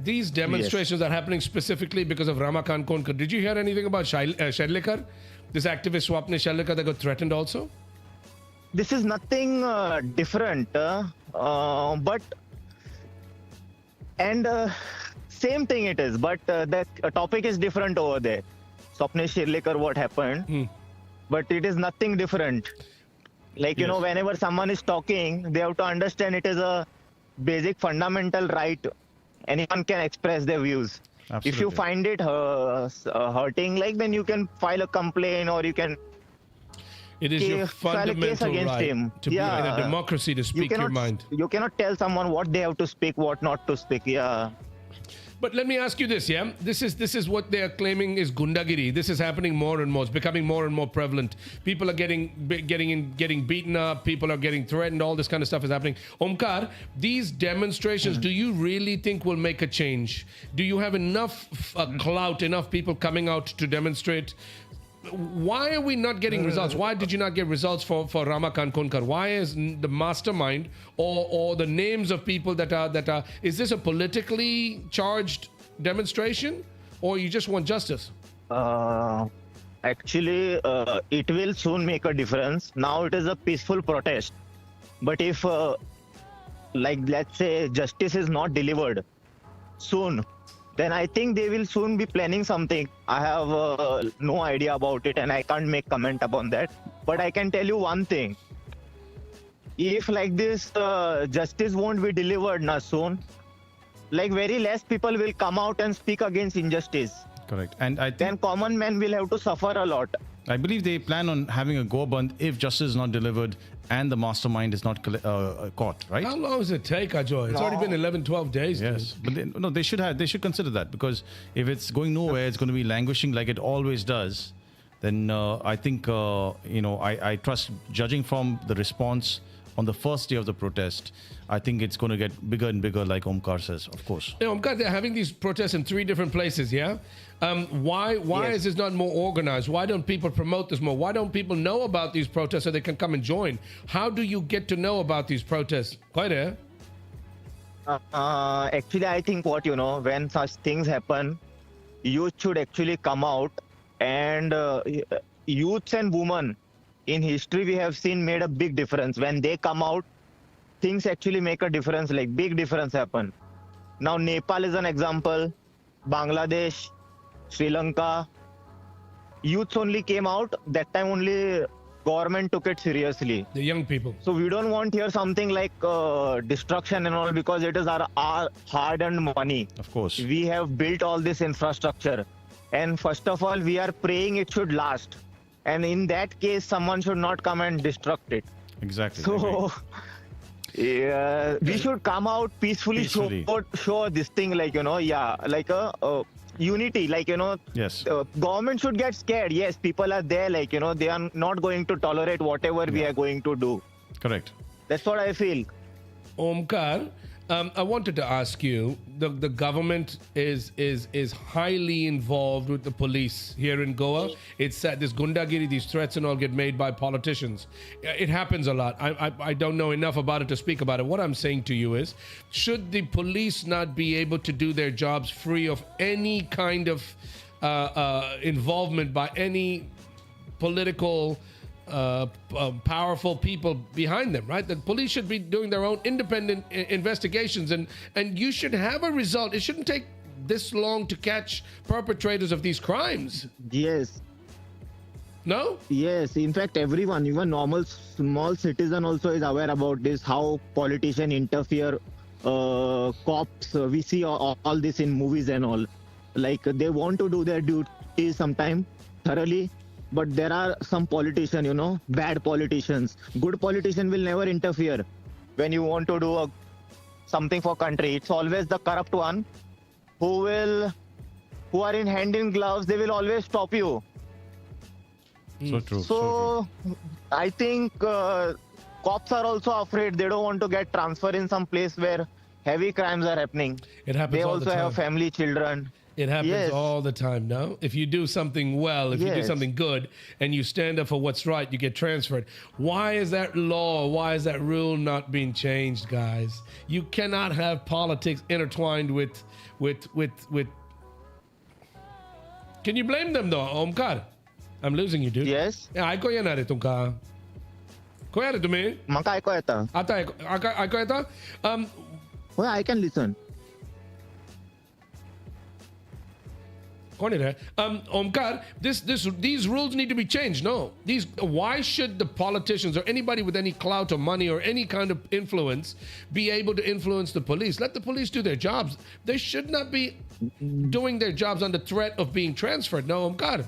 These demonstrations are happening specifically because of Ramakant Konkar. Did you hear anything about Shedlikar? This activist Swapne Shedlikar that got threatened also? This is nothing different, but same thing it is, but the topic is different over there. Swapne Shirlikar, what happened, but it is nothing different. Like, whenever someone is talking, they have to understand it is a basic fundamental right. Anyone can express their views. If you Absolutely. find it hurting, like, then you can file a complaint, or you can It is your file a case fundamental against right him. to be in a democracy to speak your mind. You cannot tell someone what they have to speak, what not to speak. Yeah. But let me ask you this, yeah? This is what they are claiming is gundagiri. This is happening more and more. It's becoming more and more prevalent. People are getting beaten up. People are getting threatened. All this kind of stuff is happening. Omkar, these demonstrations, do you really think will make a change? Do you have enough clout, enough people coming out to demonstrate? Why are we not getting results? Why did you not get results for Ramakant Konkar? Why is the mastermind or the names of people that are is this a politically charged demonstration, or you just want justice? Actually, it will soon make a difference. Now it is a peaceful protest. But if, let's say, justice is not delivered soon, then I think they will soon be planning something. I have no idea about it, and I can't make comment upon that. But I can tell you one thing. If like this, justice won't be delivered soon, like very less people will come out and speak against injustice. Correct. And I Then think common man will have to suffer a lot. I believe they plan on having a go band if justice is not delivered and the mastermind is not caught, right? How long does it take, Ajoy? It's already been 11, 12 days. Yes, but they should consider that, because if it's going nowhere, it's going to be languishing like it always does. Then I think I trust, judging from the response on the first day of the protest, I think it's going to get bigger and bigger, like Omkar says, of course. Yeah, Omkar, they're having these protests in 3 different places, yeah? Why Yes. is this not more organized? Why don't people promote this more? Why don't people know about these protests so they can come and join? How do you get to know about these protests? Quite there. Actually, I think when such things happen, youth should actually come out, and youths and women in history we have seen made a big difference. When they come out, things actually make a difference, like big difference happen. Now Nepal is an example, Bangladesh, Sri Lanka, youths only came out, that time only government took it seriously. The young people. So we don't want here something like destruction and all, because it is our hard-earned money. Of course. We have built all this infrastructure, and first of all, we are praying it should last. And in that case, someone should not come and destruct it. Exactly. So we should come out peacefully, Peacefully. show this thing, like like a unity, like Yes. government should get scared. Yes, people are there, like they are not going to tolerate whatever we are going to do. Correct. That's what I feel. Omkar, I wanted to ask you, the government is highly involved with the police here in Goa. It's sad, this gundagiri, these threats and all get made by politicians. It happens a lot. I don't know enough about it to speak about it. What I'm saying to you is, should the police not be able to do their jobs free of any kind of involvement by any political powerful people behind them, right? The police should be doing their own independent investigations, and you should have a result. It shouldn't take this long to catch perpetrators of these crimes. Yes. No? Yes, in fact, everyone, even normal small citizen also is aware about this, how politicians interfere, cops, we see all this in movies and all. Like they want to do their duty sometime thoroughly, but there are some politicians, bad politicians. Good politician will never interfere when you want to do something for country. It's always the corrupt one who are in hand in gloves, they will always stop you. So true. So I think cops are also afraid. They don't want to get transferred in some place where heavy crimes are happening. It happens They all also the time. have family, children. It happens Yes. all the time, no? If you do something well, if you do Yes. something good, and you stand up for what's right, you get transferred. Why is that law, why is that rule not being changed, guys? You cannot have politics intertwined with. Can you blame them though, Omkar? I'm losing you, dude. Yes. ऐको येणार आहे तुमका कोण रे तुम्ही Maka ऐकू येतं. आता ऐको येतं Well, I can listen. कोण आहे रे? Omkar, these rules need to be changed. No, why should the politicians or anybody with any clout or money or any kind of influence be able to influence the police? Let the police do their jobs. They should not be doing their jobs under threat of being transferred. No, Omkar.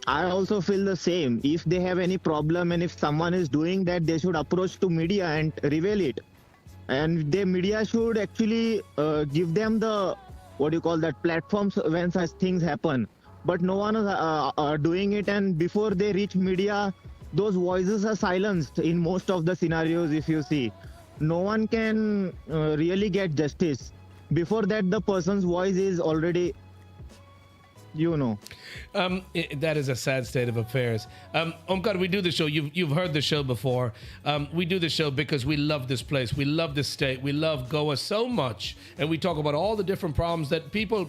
I also feel the same. If they have any problem and if someone is doing that, they should approach to media and reveal it. And the media should actually give them the, platforms when such things happen. But no one is doing it, and before they reach media, those voices are silenced in most of the scenarios. If you see, no one can really get justice. Before that, the person's voice is already, That is a sad state of affairs. Omkar, we do the show. You've heard the show before. We do the show because we love this place. We love this state. We love Goa so much. And we talk about all the different problems that people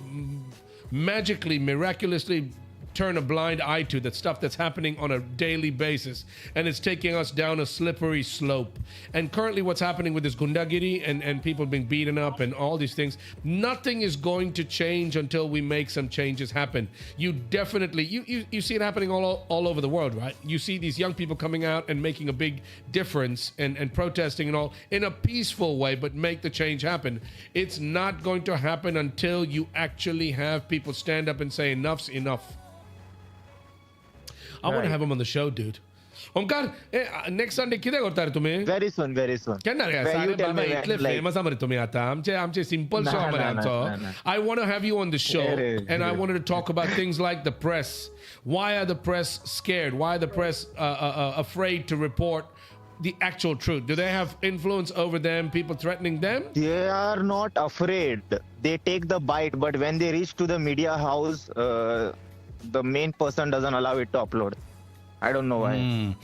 magically, miraculously turn a blind eye to, that stuff that's happening on a daily basis, and it's taking us down a slippery slope. And currently what's happening with this gundagiri and people being beaten up and all these things, nothing is going to change until we make some changes happen. You definitely, you see it happening all over the world, right? You see these young people coming out and making a big difference and protesting and all in a peaceful way, but make the change happen. It's not going to happen until you actually have people stand up and say enough's enough. I want to have him on the show, dude. Omkar, next Sunday किती करता रे तुम्ही? very soon. केन्ना रे? Where you सारे tell Baba me when, इतले like- famous Amre तुम्ही आता. आमचे simple show Nah, Amre nah, आमचो. nah. I want to have you on the show, and I wanted to talk about things like the press. Why are the press scared? Why are the press afraid to report the actual truth? Do they have influence over them? People threatening them? They are not afraid. They take the bite, but when they reach to the media house, the main person doesn't allow it to upload. I don't know why.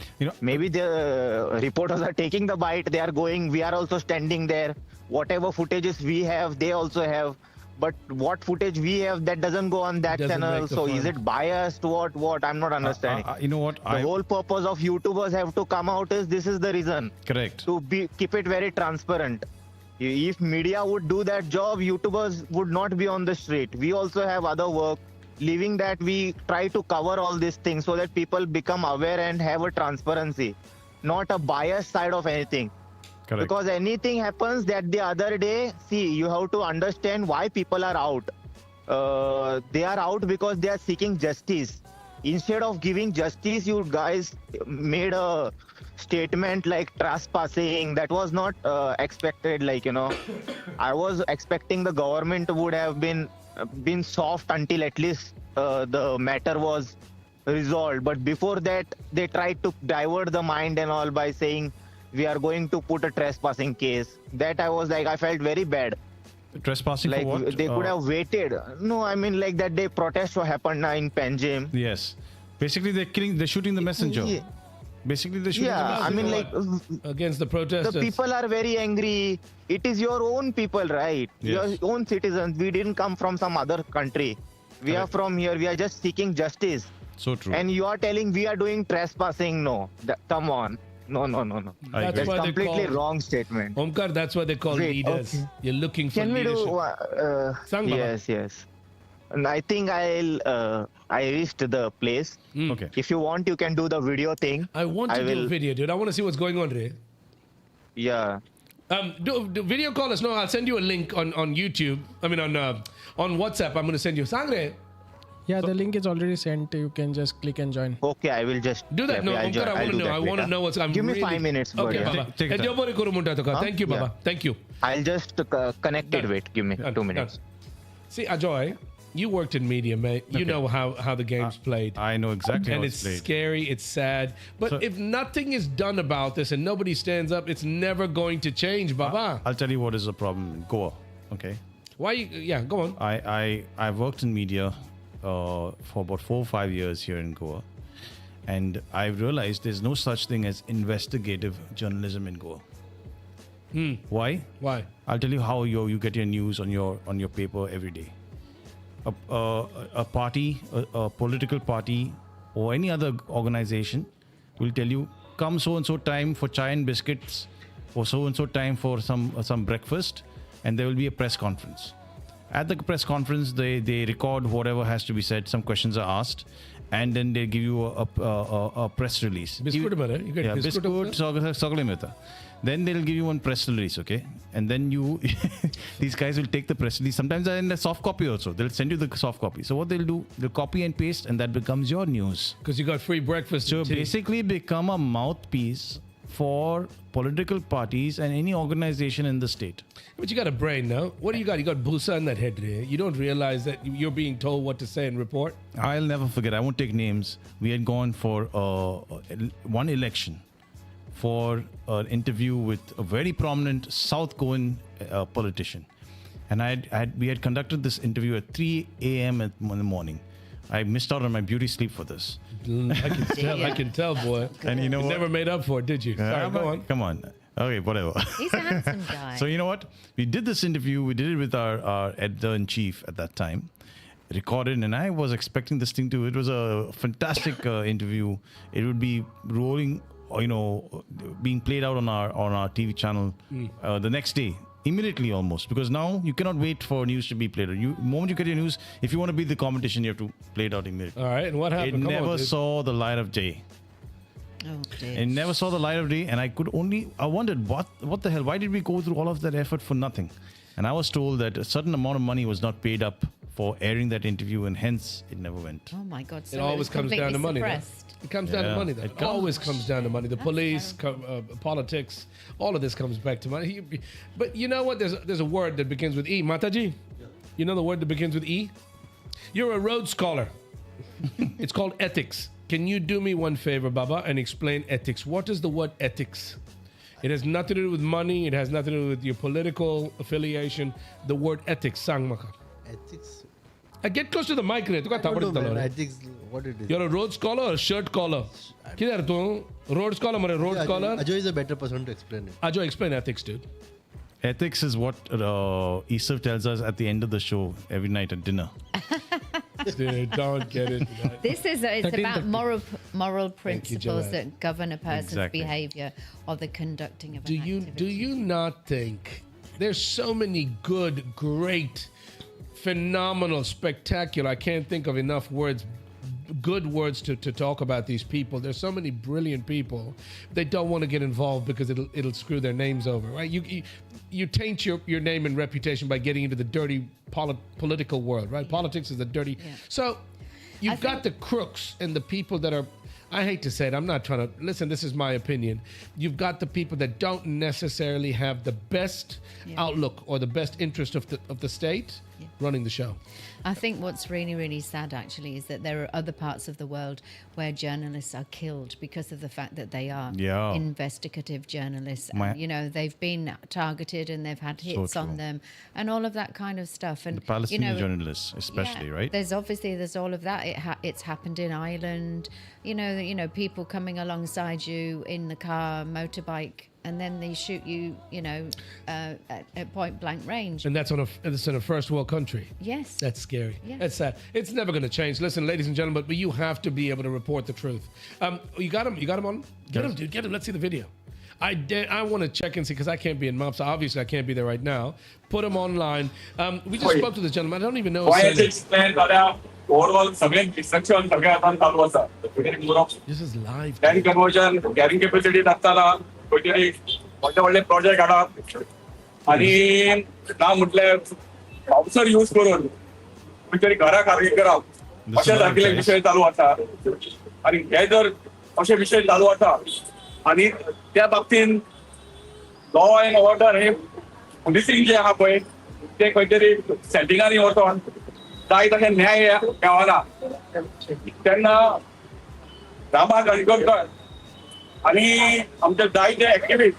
Maybe the reporters are taking the bite. They are going. We are also standing there. Whatever footages we have, they also have. But what footage we have, that doesn't go on that Doesn't channel. make the So fun. is it biased? What? I'm not understanding. You know what? The whole purpose of YouTubers have to come out is this is the reason. Correct. To keep it very transparent. If media would do that job, YouTubers would not be on the street. We also have other work. Leaving that, we try to cover all these things so that people become aware and have a transparency, not a biased side of anything. Correct. Because anything happens that the other day, see, you have to understand why people are out. They are out because they are seeking justice. Instead of giving justice, you guys made a statement like trespassing. That was not expected. I was expecting the government would have been soft until at least the matter was resolved. But before that, they tried to divert the mind and all by saying we are going to put a trespassing case. That I felt very bad. Trespassing for what? They could have waited. No, I mean like that day protest what happened in Panjim. Yes. Basically, they're shooting the messenger. Yeah. Basically, they're shooting the I messenger. mean Against the protesters. the people are very angry. It is your own people, right? Yes. Your own citizens. We didn't come from some other country. We are from here. We are just seeking justice. So true. And you are telling we are doing trespassing. No. Come on. No. I That's agree. That's why they completely call- wrong statement. Omkar, that's what they call Wait, leaders. okay. You're looking for Can we leadership. do? Sang Baba. Yes. And I think I reached the place. Okay. If you want, you can do the video thing. I want to do a will- video, dude. I want to see what's going on, Ray. Yeah. Do video call us. No, I'll send you a link on YouTube. I mean, on WhatsApp. I'm going to send you. Sangre, Yeah, the link is already sent. You can just click and join. Okay, I will just do that. No, I'll Omkar, I I'll want to do know. that I want to later. know what's. I'm Give me really, 5 minutes, Okay, brother. Baba. Take your time. Thank you, Baba. Thank you. I'll just connect it. Done. Wait, give me Done, 2 minutes. done. See, Ajoy, you worked in media, mate. You know how the game's played. I know exactly And how it's it's played. scary, it's sad. But So- if nothing is done about this and nobody stands up, it's never going to change, Baba. I'll tell you what is the problem in Goa. Okay. Why you, yeah, go on. I've worked in media for about 4 or 5 years here in Goa, and I've realized there's no such thing as investigative journalism in Goa. Why? Why? I'll tell you how you get your news on your paper every day. A party, a political party, or any other organization will tell you, come so and so time for chai and biscuits, or so and so time for some breakfast, and there will be a press conference. At the press conference, they record whatever has to be said. Some questions are asked, and then they give you a press release. Biscuit mera, you get Yeah, biscuit biscuit, sagle meta. Then they'll give you one press release, okay? And then these guys will take the press release. Sometimes they're in the soft copy also. They'll send you the soft copy. So what they'll do, they'll copy and paste, and that becomes your news. Because you got free breakfast. So and tea. basically become a mouthpiece for political parties and any organization in the state. But you got a brain now. What do you got? You got busa in that head there. You don't realize that you're being told what to say and report. I'll never forget. I won't take names. We had gone for one election for an interview with a very prominent South Goan politician. And we had conducted this interview at 3 a.m. in the morning. I missed out on my beauty sleep for this. I can tell, boy. And you know You what? never made up for it, did you? Sorry, go on. Come on. Okay, whatever. He's a handsome guy. So you know what? We did this interview. We did it with our editor-in-chief at that time. Recorded, and I was expecting this thing to. It was a fantastic interview. It would be rolling, being played out on our TV channel the next day, immediately almost. Because now you cannot wait for news to be played. Moment you get your news, if you want to beat the competition, you have to play it out immediately. All right, and what It happened? Come never on, dude. saw the light of day. Oh, dear. It never saw the light of day, and I wondered what the hell? Why did we go through all of that effort for nothing? And I was told that a certain amount of money was not paid up for airing that interview, and hence it never went. Oh my God! So It always was comes down to completely money. Though. suppressed. It comes down to Yeah, money. Though. it It always comes down to money. The police, politics, all of this comes back to money. But you know what? There's a word that begins with E. Mataji, you know the word that begins with E? You're a Rhodes Scholar. It's called ethics. Can you do me one favor, Baba, and explain ethics? What is the word ethics? It has nothing to do with money. It has nothing to do with your political affiliation. The word ethics, sang maka. Ethics. Get close to the mic, Re. I don't know, man. Ethics, what it is. You're a Rhodes Scholar or a shirt collar? Kidhar tu? Rhodes Scholar, mare Rhodes Yeah, Scholar. Ajoy is a better person to explain it. Ajo, explain ethics, dude. Ethics is what Isaf tells us at the end of the show every night at dinner. Dude, don't get into that. This is it's about moral you, principles Joanne. that govern a person's Exactly. behavior or the conducting of Do an you activity. not think there's so many good, great, phenomenal, spectacular? I can't think of enough words, good words to talk about these people. There's so many brilliant people. They don't want to get involved because it'll screw their names over, right? You taint your name and reputation by getting into the dirty political world, right? Politics is a dirty. Yeah. So you've got the crooks and the people that are. I hate to say it. I'm not trying to listen. This is my opinion. You've got the people that don't necessarily have the best outlook or the best interest of the state running the show. I think what's really, really sad actually is that there are other parts of the world where journalists are killed because of the fact that they are Yeah. investigative journalists. My- And, they've been targeted and they've had hits true. on them and all of that kind of stuff. And The Palestinian you know, journalists, especially, yeah, right? There's all of that. It's happened in Ireland. You know, people coming alongside you in the car, motorbike, and then they shoot you. At point blank range. And that's it's in a first world country. Yes. That's scary. Yes. That's sad. It's never going to change. Listen, ladies and gentlemen, but you have to be able to report the truth. You got him. You got him on. Get him, dude. Get him. Let's see the video. I want to check and see because I can't be in MOP, so obviously I can't be there right now. Put them online. We just spoke to this gentleman. I don't even know his surname. overall सगळे destruction सगळे आता चालू आसा. This is live. Carrying conversion, carrying capacity दाखताना खंयतरी व्हडले व्हडले project हाडप आणि ना म्हटल्यार पावसर यूज करून खंयतरी घरा खाली करप अशे सारकिले विशय चालू आसा. आणि हे जर अशे विशय चालू आसा आणि त्या बाबतीन लॉ एंड ऑर्डर हे पुलिसींग जे आहा पळय ते खंयतरी सेटिंगांनी वचोन जाय तशें न्याय मेळना तेन्ना रामा काणकोणकर आणि आमचे जायते एक्टिविस्ट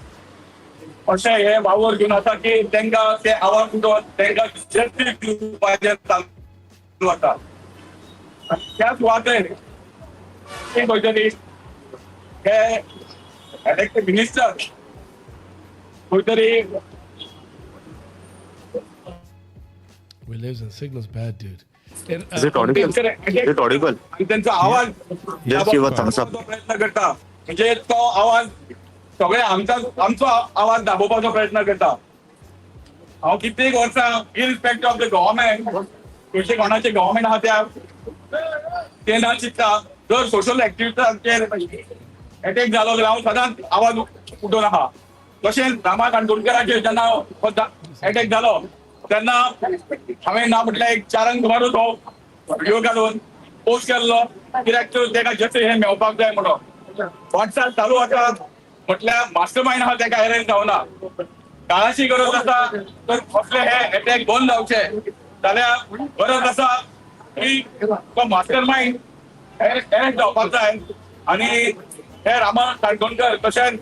अशे हे वावर घेवन आसा की तांकां ते आवाज दिवन तांकां जस्टीस दिवपाचें चालू आसा. त्या सुवातेर ते खंयतरी हे इलेक्टेड मिनिस्टर खंयतरी We lives in signal's bad, dude. And, Is it audible? Is it audible? आणि त्यांचा आवाज Just give a thumbs up. प्रयत्न करता म्हणजे तो आवाज सगळे आमचो आवाज दाबोवपाचो प्रयत्न करता. हांव कित्येक वर्सां इरिस्पेक्ट ऑफ द गव्हर्मेंट खंयचे कोणाचे गव्हर्मेंट आहा त्या ते ना चिंतता जर सोशल एक्टिविस्टांचेर अटॅक जालो जाल्यार हांव सदांच आवाज उठोवन आहा. तशेंच रामा काणकोणकराचेर जेन्ना अटॅक जालो तेन्ना हांवें ना म्हटल्यार एक 4 सुमारू तो व्हिडिओ काडून पोस्ट केल्लो कित्याक तर ताका जस्टीस हे मेळपाक जाय म्हणून. वाटचाल चालू आसा म्हटल्यार मास्टर मायंड आहा ताका अरेस्ट जावना. काळाची गरज आसा तर कसले हे अटॅक बंद जावचे जाल्यार गरज आसा की तो मास्टर मायंड अरेस्ट जावपाक जाय. आणि हे रामा काणकोणकर तशेंच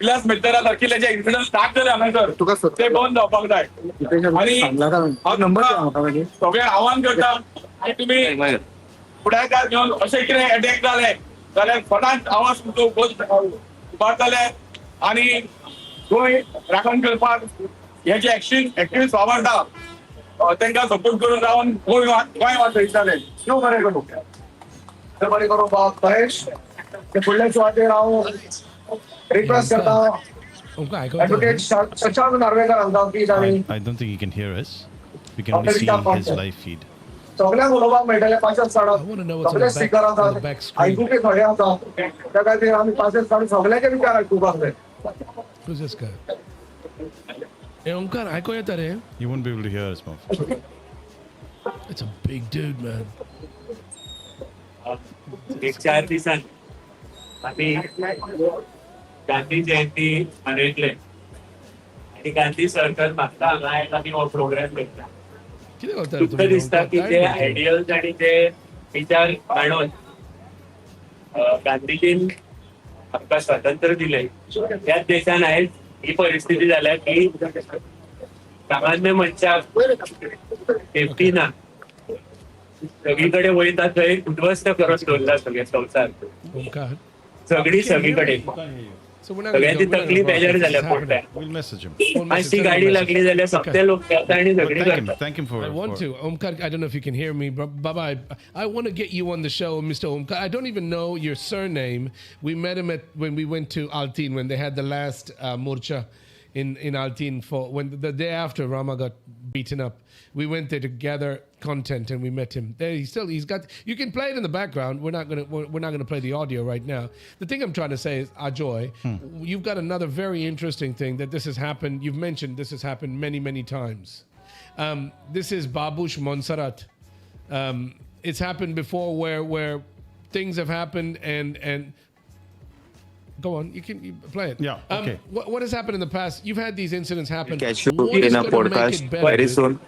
विलास मेत्तरा सारकिले जे इन्सिडंट स्टार्ट जाले हांगासर ते बंद जावपाक जाय. आणि हांव सगळे आव्हान करता की तुमी फुडाकार घेवन अशें कितें अटॅक जाले जाल्यार सदांच आवाज उबारतले आणि गोंय राखण करपाक हे जे एक्टिविस्ट वावरता तांकां सपोर्ट करून रावन गोंय वाचयताले. देव बरें करूं. देव बरें करूं बाब महेश ते फुडले सुवातेर हांव रिक्वेस्ट करता ॲडव्होकेट शशांक नार्वेकर हांकां प्लीज आनी I don't think you can hear us. We can only see his live feed. सगळ्यांक उलोवपाक मेळटलें पाशेंच I wanna know काडप what's on सगळे the स्पिकर back आसात screen. आयकुपी थोडे आसा त्या खातीर आमी पाशेंच काडून सगळ्यांचे विचार आयकुपाक जाय. Who's this guy? Hey, Omkar, aiko yeta re? You won't be able to hear us, Merv. It's a big dude, man. एक 4 दिसान आम्ही गांधी जयंती मनयतले आणि गांधी सर्कल म्हाका हांगा एक आमी हो प्रोग्राम करता. किती करता तुमकां दिसता की ते आयडियल्स आणि ते विचार मांडून गांधीजीन आमकां स्वातंत्र्य दिले त्याच देशान आयज ही परिस्थिती जाल्या की सामान्य मनशाक सेफ्टी ना. सगळीकडे वयता थंय उद्ध्वस्त करत दवरला सगळे संवसार Omkar. सगळीकडे So we're not सगळ्यांची तकलीफ बेजार जाल्या पोट्या. We'll message him. मातशी गाडी लागली जाल्यार सगळे लोक येता आणि But सगळी thank him. करतात. Thank him for. I want to. Omkar, I don't know if you can hear me, but Baba, I want to get you on the show, Mr. Omkar. I don't even know your surname. We met him when we went to Altin when they had the last Morcha in Altin for when the day after Rama got beaten up. We went there to gather content and we met him. There he's got. You can play it in the background. We're not gonna play the audio right now. The thing I'm trying to say is, Ajoy, you've got another very interesting thing that this has happened. You've mentioned this has happened many times. This is Babush Monsarat. It's happened before where things have happened and go on. You play it. Yeah, okay. What has happened in the past? You've had these incidents happen. Catch you What is in a gonna make podcast it better, very dude? soon.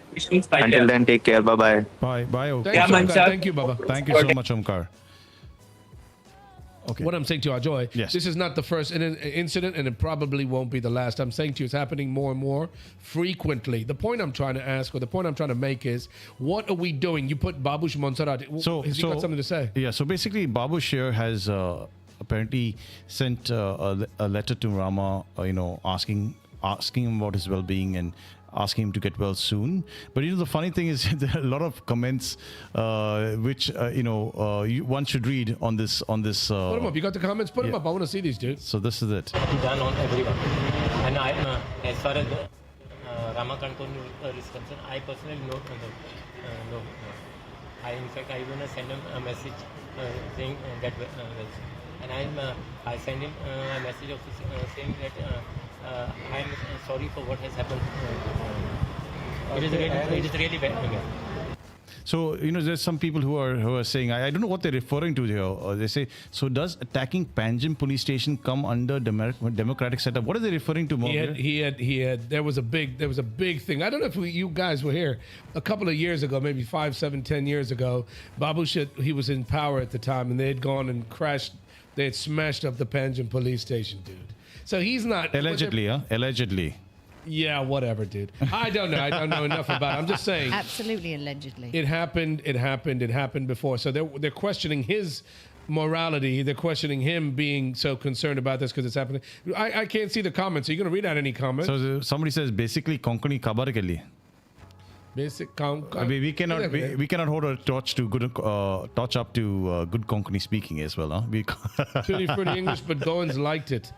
Until then, take care. Bye bye. Bye. Bye. Okay. Thank you, man, Omkar. sir. Thank you, Baba. Thank you so much, Omkar. Okay. What I'm saying to you, Ajoy, Yes. this is not the first incident, and it probably won't be the last. I'm saying to you, it's happening more and more frequently. The point I'm trying to ask, or the point I'm trying to make is, what are we doing? You put Babush Monsarat. Has he got something to say? Yeah. So basically, Babush here has apparently sent a letter to Rama, asking him about his well-being and asking him to get well soon. But the funny thing is there are a lot of comments which one should read on this. Put them up. You got the comments? Put them up. I want to see these, dude. So this is it. Done on everyone. And I, as far as Rama Kankonur is concerned, I personally know. In fact, I even send him a message saying that well. And I send him a message of saying that I am sorry for what has happened. It is really bad. So there's some people who are saying, I don't know what they're referring to here. They say, so does attacking Panjim police station come under democratic setup? What are they referring to? He had. There was a big thing. I don't know if you guys were here a couple of years ago, maybe 5, 7, 10 years ago. Babush, he was in power at the time, and they had gone and crashed. They had smashed up the Panjim police station, dude. So he's not allegedly, Allegedly. Yeah, whatever, dude. I don't know. I don't know enough about it. I'm just saying. Absolutely, allegedly. It happened before. So they're questioning his morality. They're questioning him being so concerned about this because it's happening. I can't see the comments. Are you going to read out any comments? So somebody says, basically, Konkani khabar ke liye. Basic we cannot hold a torch to good torch up to good Konkani speaking as well, huh? Pretty English, but Goans liked it.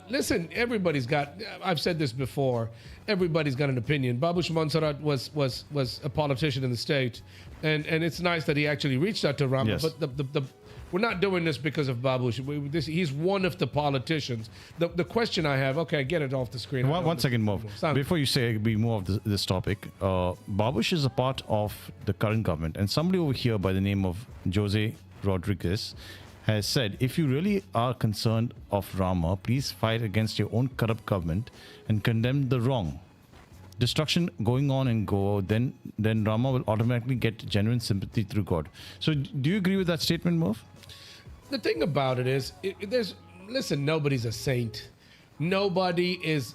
Listen, everybody's got. I've said this before. Everybody's got an opinion. Babush Monsarat was a politician in the state, and it's nice that he actually reached out to Rama. Yes. But we're not doing this because of Babush. He's one of the politicians. The question I have, okay, get it off the screen. One second, Merv. Before you say we move off this topic, Babush is a part of the current government, and somebody over here by the name of Jose Rodriguez has said, if you really are concerned of Rama, please fight against your own corrupt government and condemn the wrong. Destruction going on in Goa, then Rama will automatically get genuine sympathy through God. So do you agree with that statement, Merv? The thing about it is, listen, nobody's a saint. Nobody is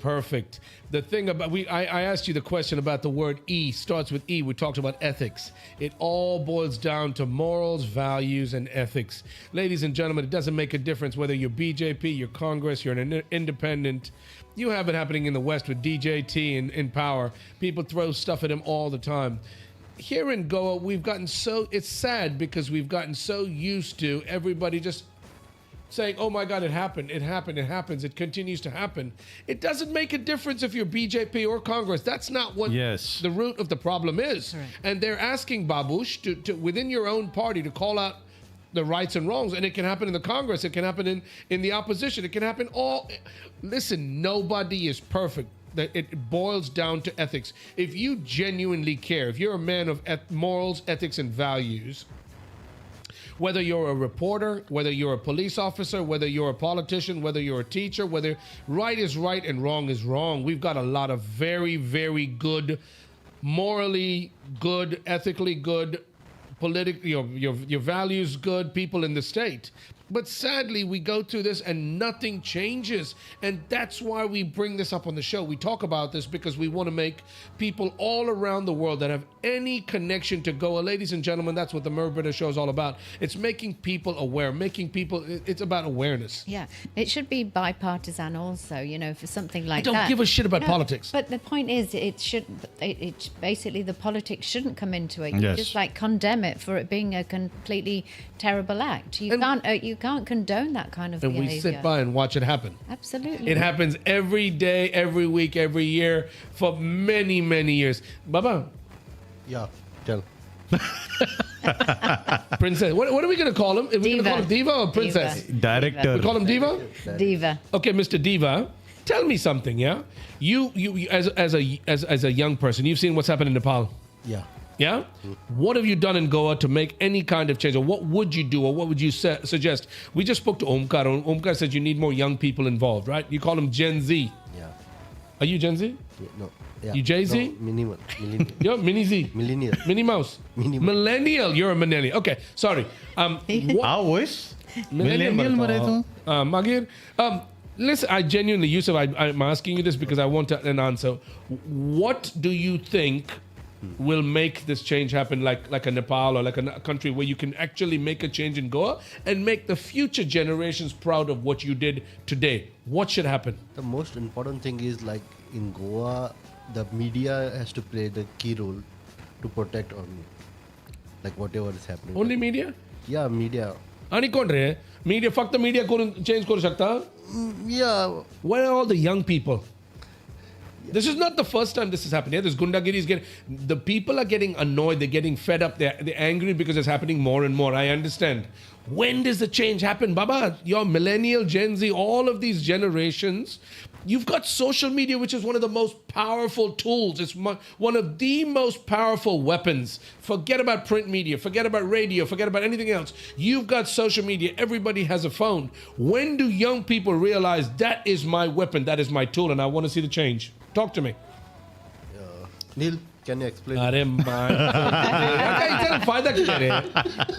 perfect. The thing about I asked you the question about the word E, starts with E. We talked about ethics. It all boils down to morals, values, and ethics. Ladies and gentlemen, it doesn't make a difference whether you're BJP, you're Congress, you're an independent. You have it happening in the West with DJT in power. People throw stuff at him all the time. Here in Goa, it's sad because we've gotten so used to everybody just saying, oh my God, it happened, it happens, it continues to happen. It doesn't make a difference if you're BJP or Congress. That's not what the root of the problem is. Right. And they're asking Babush to within your own party to call out the rights and wrongs, and it can happen in the Congress, it can happen in the opposition, it can happen all. Listen, nobody is perfect. It boils down to ethics. If you genuinely care, if you're a man of morals, ethics, and values, whether you're a reporter, whether you're a police officer, whether you're a politician, whether you're a teacher, whether right is right and wrong is wrong, we've got a lot of very, very good, morally good, ethically good, politically, your values good people in the state. But sadly, we go through this and nothing changes. And that's why we bring this up on the show. We talk about this because we want to make people all around the world that have any connection to Goa. Ladies and gentlemen, that's what the Merv Britto Show is all about. It's making people aware, it's about awareness. Yeah, it should be bipartisan also, for something like that. I don't give a shit about politics. But the point is, it basically the politics shouldn't come into it. You just condemn it for it being a completely terrible act. You can't condone that kind of behavior. And we sit by and watch it happen. Absolutely. It happens every day, every week, every year for many, many years. Baba. Yeah, tell. Princess. What are we going to call him? Are we going to call him Diva or Princess? Diva. Director. We call him Diva? Diva. Okay, Mr. Diva. Tell me something, yeah? You as a young person, you've seen what's happened in Nepal. Yeah. Yeah? What have you done in Goa to make any kind of change? Or what would you do? Or what would you suggest? We just spoke to Omkar. Omkar said you need more young people involved, right? You call them Gen Z. Yeah. Are you Gen Z? Yeah, no. Yeah. You Jay-Z? No, millennial. You're Mini Z. Millennial. Minnie Mouse. Millennial. You're a millennial. Okay, sorry. How wish? Millennial. Magir. Listen, I genuinely, Yusuf, I'm asking you this because I want an answer. What do you think will make this change happen, like a Nepal or like a country where you can actually make a change in Goa and make the future generations proud of what you did today? What should happen? The most important thing is in Goa, the media has to play the key role to protect on like whatever is happening. Only media? Yeah, media. आणि कोण रे? Media फक्त media करून change करू शकता? Yeah. Where are all the young people? This is not the first time this is happening. This gundagiri is getting, the people are getting annoyed, they're getting fed up, they're angry because it's happening more and more. I understand. When does the change happen? Baba, your millennial, Gen Z, all of these generations, you've got social media, which is one of the most powerful tools. It's one of the most powerful weapons. Forget about print media, forget about radio, forget about anything else. You've got social media. Everybody has a phone. When do young people realize that is my weapon, that is my tool, and I want to see the change? Talk to me. Neil, can you explain? अरे my इतना फायदा क्या रे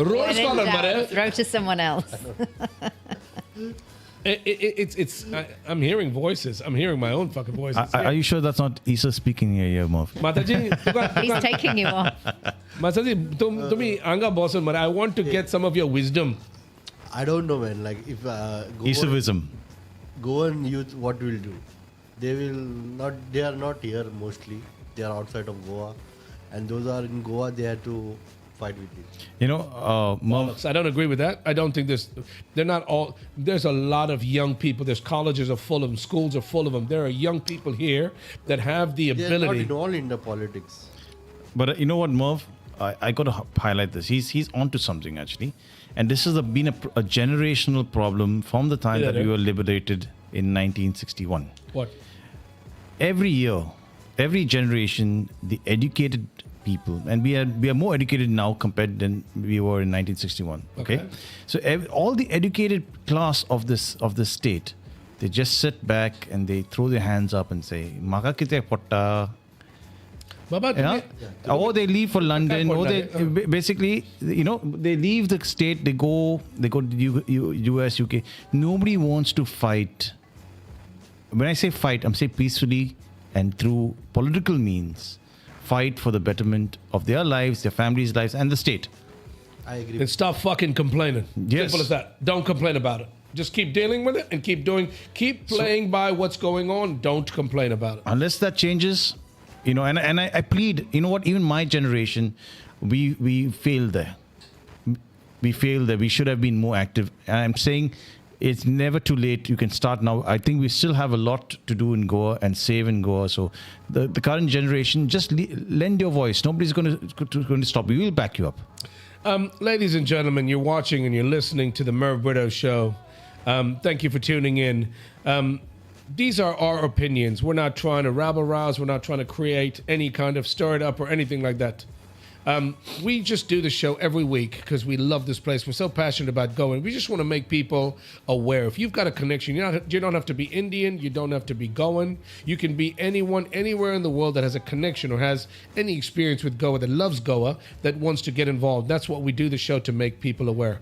road When in scholar doubt, मरे throw to someone else. I'm hearing voices. I'm hearing my own fucking voices. Are you sure that's not Isa speaking here, Merv? Mataji, He's taking you off. Mataji, तुम्ही anga बॉसन मरे. I want to get some of your wisdom. I don't know, man. Like if Isavism. Goan youth, what will do? They will not. They are not here mostly. They are outside of Goa, and those are in Goa. They have to fight with it. You know, Merv, I don't agree with that. I don't think they're not all, there's a lot of young people. There's colleges are full of them, schools are full of them. There are young people here that have the They are ability. not involved in the politics. but you know what, Merv? I got to highlight this. He's onto something actually, and this has been a generational problem from the time Yeah, that we yeah. were liberated in 1961. What? Every year, every generation, the educated people, and we are more educated now compared than we were in 1961. Okay, so all the educated class of this state, they just sit back and they throw their hands up and say, "Maka kite potta." Baba, You know? Or they leave for London, or they basically, you know, they leave the state, they go to US, UK. Nobody wants to fight. When I say fight, I'm saying peacefully and through political means, fight for the betterment of their lives, their families' lives, and the state. I agree. And stop fucking complaining. Yes. Simple as that. Don't complain about it. Just keep dealing with it and keep playing by what's going on. Don't complain about it. Unless that changes, you know, and I plead, you know what, even my generation, we failed there. We failed there. We should have been more active. And I'm saying it's never too late. You can start now. I think we still have a lot to do in Goa and save in Goa. So the current generation, just lend your voice. Nobody's going to stop you. We'll back you up. Ladies and gentlemen, you're watching and you're listening to the Merv Britto Show. Thank you for tuning in. These are our opinions. We're not trying to rabble-rouse. We're not trying to create any kind of stir it up or anything like that. We just do the show every week because we love this place. We're so passionate about going. We just want to make people aware. If you've got a connection, you don't have to be Indian. You don't have to be Goan. You can be anyone, anywhere in the world that has a connection or has any experience with Goa, that loves Goa, that wants to get involved. That's what we do the show to make people aware.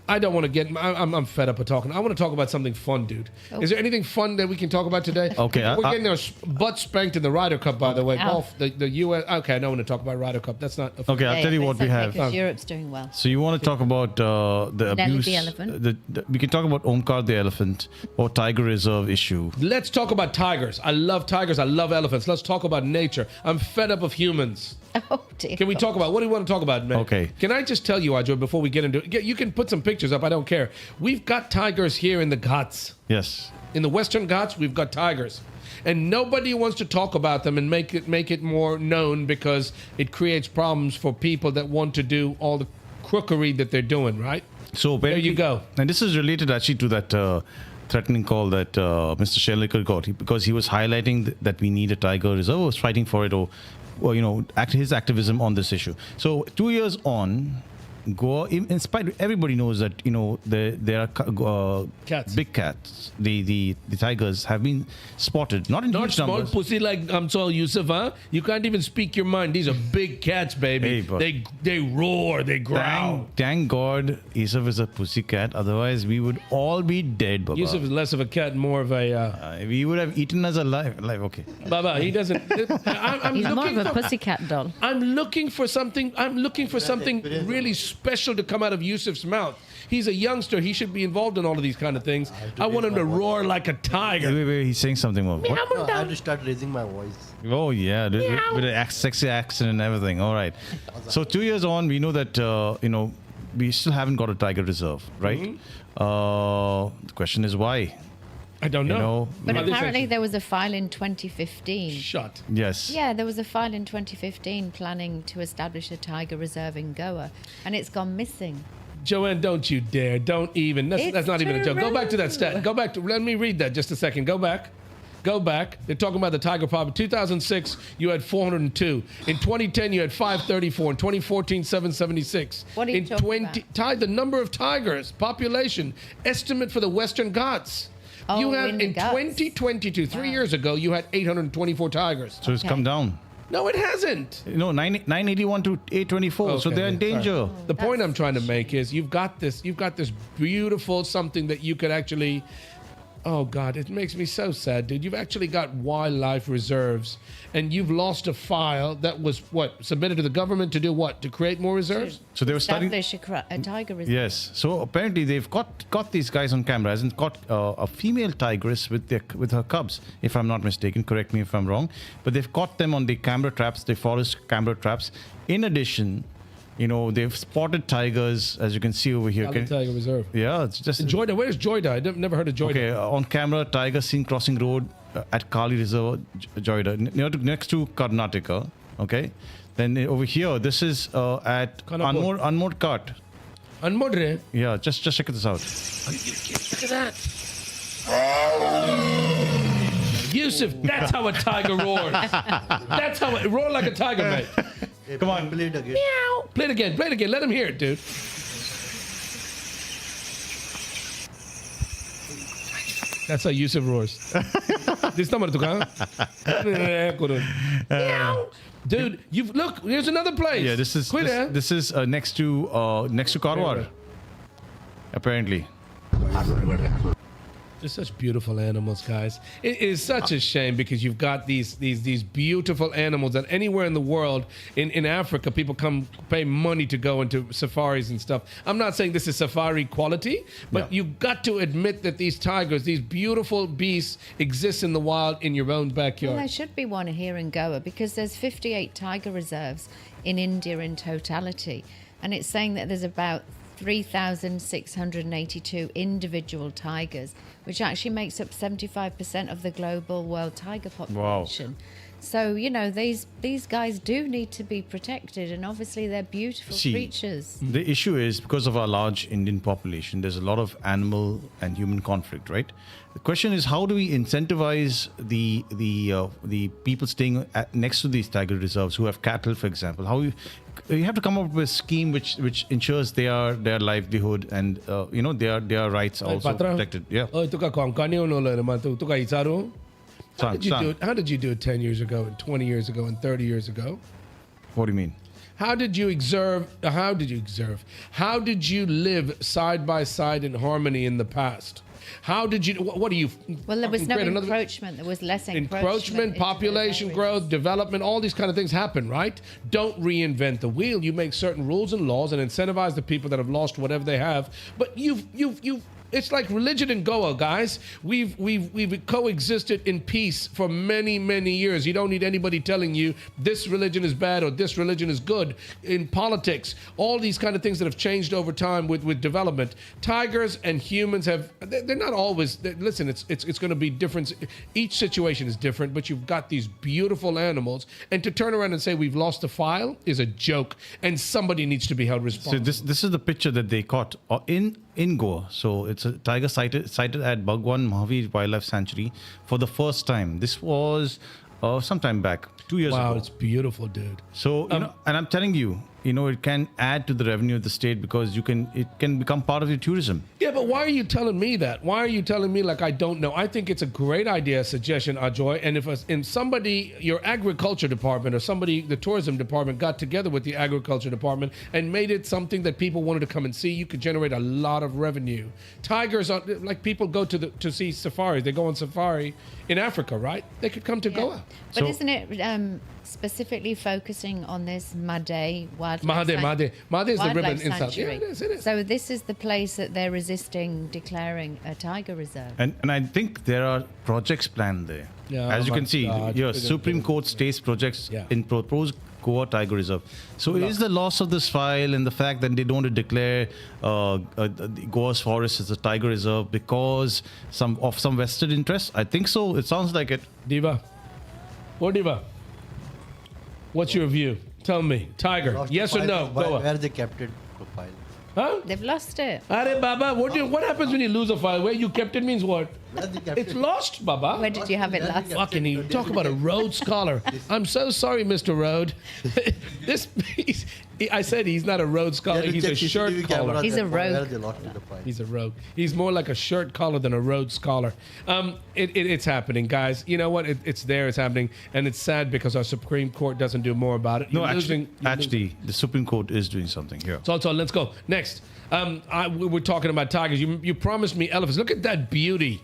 I don't want to get. I'm fed up of talking. I want to talk about something fun, dude. Is there anything fun that we can talk about today? Okay, we're getting our butt spanked in the Ryder Cup, by the way. Ow. Golf, the U.S. Okay, I don't want to talk about Ryder Cup. That's not. Okay, I'll tell you what we have. Because Europe's doing well. So you want to talk about the Nelly abuse? the elephant. We can talk about Omkar the elephant or Tiger Reserve issue. Let's talk about tigers. I love tigers. I love elephants. Let's talk about nature. I'm fed up of humans. Oh dear. Can we talk about, what do you want to talk about, man? Okay. Can I just tell you, Ajay, before we get into it, you can put some pictures up, I don't care. We've got tigers here in the Ghats. Yes. In the Western Ghats, we've got tigers. And nobody wants to talk about them and make it more known because it creates problems for people that want to do all the crookery that they're doing, right? So There you go. And this is related actually to that threatening call that Mr. Shellikar got because he was highlighting that we need a tiger reserve, was fighting for it, or you know, his activism on this issue. So 2 years on, Goa, in spite of, everybody knows that, you know, there are Cats. big cats. The tigers have been spotted, not in Not huge small numbers. pussy like Amsal Yusuf, huh? You can't even speak your mind. These are big cats, baby. Hey, but- they roar, they growl. Thank God Yusuf is a pussy cat. Otherwise, we would all be dead, Baba. Yusuf is less of a cat, more of a... We would have eaten us alive. Like, okay. Baba, he doesn't... I'm He's more looking of a for- pussycat doll. I'm looking for something. I'm looking for something really special to come out of Yusuf's mouth. He's a youngster. He should be involved in all of these kind of things. I want him to roar like a tiger. Wait, he's saying something more. No, I have to start raising my voice. Oh yeah, with a sexy accent and everything. All right. So 2 years on, we know that we still haven't got a tiger reserve, right? The question is why. I don't know. But apparently there was a file in 2015. Shut. Yes. Yeah, there was a file in 2015 planning to establish a tiger reserve in Goa, and it's gone missing. Joanne, don't you dare. Don't even. That's not even a joke. Go back to that stat. Go back to, let me read that just a second. Go back. They're talking about the tiger problem. 2006, you had 402. In 2010, you had 534. In 2014, 776. What are you talking about? The number of tigers, population, estimate for the Western Ghats. Oh, you had in Ghats. 2022, 3 years ago, you had 824 tigers. So it's come down. No, it hasn't. 981 to 824. So Okay, they're in danger. The point I'm trying to make is you've got this beautiful something that you could actually. Oh God, it makes me so sad, dude. You've actually got wildlife reserves, and you've lost a file that was submitted to the government to do what? To create more reserves? So they were studying. Establish a tiger reserve. Yes. So apparently they've got these guys on camera, and caught a female tigress with her cubs, if I'm not mistaken. Correct me if I'm wrong. But they've caught them on the camera traps, the forest camera traps. In addition, they've spotted tigers, as you can see over here. Tiger Reserve. Yeah, it's just Joyda, where's Joyda? I've never heard of Joyda. Okay, on camera, tiger seen crossing road at Kali Reserve, Joyda, next to Karnataka. Okay, then over here, this is at Unmoored Cart. Unmodre? Yeah, just check this out. Look at that. Yusuf, that's how a tiger roars. That's how it roar like a tiger, mate. Come on, play it again. Meow. Play it again. Let him hear it, dude. That's how Yusuf roars. This number to Meow. Dude, look. There's another place. Yeah, this is next to Karwar. Apparently. They're such beautiful animals, guys. It is such a shame because you've got these beautiful animals that anywhere in the world, in Africa, people come pay money to go into safaris and stuff. I'm not saying this is safari quality, but you've got to admit that these tigers, these beautiful beasts, exist in the wild in your own backyard. Well, there should be one here in Goa because there's 58 tiger reserves in India in totality. And it's saying that there's about 3,682 individual tigers, which actually makes up 75% of the global world tiger population. Wow. So, these guys do need to be protected, and obviously they're beautiful creatures. The issue is because of our large Indian population, there's a lot of animal and human conflict, right? The question is, how do we incentivize the people staying next to these tiger reserves who have cattle, for example? You have to come up with a scheme which ensures their livelihood and their rights also protected. Yeah. How did you do it 10 years ago and 20 years ago and 30 years ago? What do you mean? How did you live side by side in harmony in the past? How did you, what do you... Well, there was no encroachment. There was less encroachment, population growth, development, all these kind of things happen, right? Don't reinvent the wheel. You make certain rules and laws and incentivize the people that have lost whatever they have. But you've it's like religion in Goa, guys. We've coexisted in peace for many, many years. You don't need anybody telling you this religion is bad or this religion is good. In politics, all these kind of things that have changed over time with development. Tigers and humans they're not always, listen, it's going to be different. Each situation is different, but you've got these beautiful animals. And to turn around and say we've lost a file is a joke, and somebody needs to be held responsible. So this is the picture that they caught in Goa. So it's a tiger sighted at Bhagwan Mahavir Wildlife Sanctuary for the first time. This was some time back, 2 years ago. Wow, it's beautiful, dude. So, and I'm telling you, it can add to the revenue of the state because it can become part of your tourism. Yeah, but why are you telling me that? Why are you telling me like I don't know? I think it's a great idea, suggestion, Ajoy. And if your agriculture department or the tourism department got together with the agriculture department and made it something that people wanted to come and see, you could generate a lot of revenue. Tigers are like people go to see safaris. They go on safari in Africa, right? They could come to Goa. But isn't it specifically focusing on this Mahadev wildlife Mahadev is the ribbon wildlife inside. Yeah, sanctuary. it is. So this is the place that they're resisting declaring a tiger reserve. And I think there are projects planned there. Yeah, As you my can see, God. your Supreme Court states projects Yeah. in proposed Goa Tiger Reserve. So is the loss of this file and the fact that they don't declare Goa's forest as a tiger reserve because some vested interest? I think so. It sounds like it. Diva. What Diva? What's your view? Tell me. Tiger. Lost Yes the or no? file, Goa. where they kept it, the file. Huh? They've lost it. Are Baba, what happens when you lose a file? Where you kept it means what? Where they kept It's it. lost, Baba. Where did you have it last? Fucking you talk about a Rhodes Scholar. I'm so sorry, Mr. Rhodes. I said he's not a Rhodes Scholar. They He's a check shirt CCTV collar. cameras He's a and where rogue. they lost the file. He's a rogue. He's more like a shirt collar than a Rhodes Scholar. It's happening, guys. You know what? It's there. It's happening, and it's sad because our Supreme Court doesn't do more about it. No, You're losing- actually, the Supreme Court is doing something here. So let's go next. We're talking about tigers. You promised me elephants. Look at that beauty.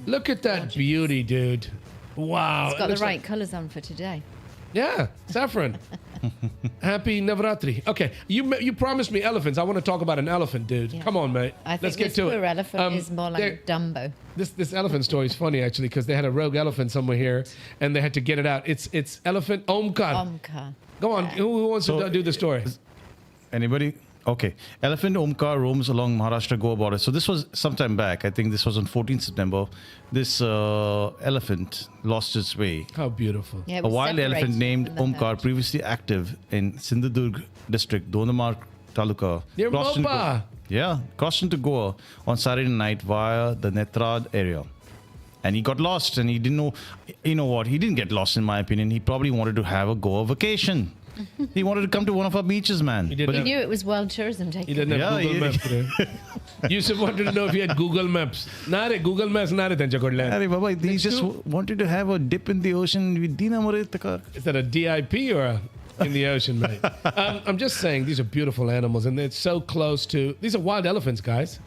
Look at that beauty, dude. Wow. It's got It the looks right colours on for today. yeah, saffron. Happy Navratri. Okay, you promised me elephants. I want to talk about an elephant, dude. Yeah. Come on, mate. I think Let's get this to poor it. elephant is more like there- Dumbo. This elephant story is funny actually because they had a rogue elephant somewhere here and they had to get it out. It's elephant Omkar. Omkar. Go on. Who wants to do the story? Anybody? Okay. Elephant Omkar roams along Maharashtra-Goa border. So this was sometime back. I think this was on 14th September. This elephant lost its way. How beautiful. Yeah, it A was wild separated elephant named from the Omkar, herd. previously active in Sindhudurg district, Donamar Taluka, Near crossed Mopa. crossed into Goa on Saturday night via the Netrad area. And he got lost and he didn't know, you know what, he didn't get lost in my opinion. He probably wanted to have a Goa vacation. He wanted to come to one of our beaches, man. He did He that. knew it was World Tourism Day. He didn't have Yeah, Google Maps today. Yusuf wanted to know if he had Google Maps. Nare, Google Maps nare tencha kodle. Arey Baba, he Next just to- wanted to have a dip in the ocean with Dina Moretakar. Is that a DIP or in the ocean, mate? I'm just saying these are beautiful animals and it's so close to. These are wild elephants, guys.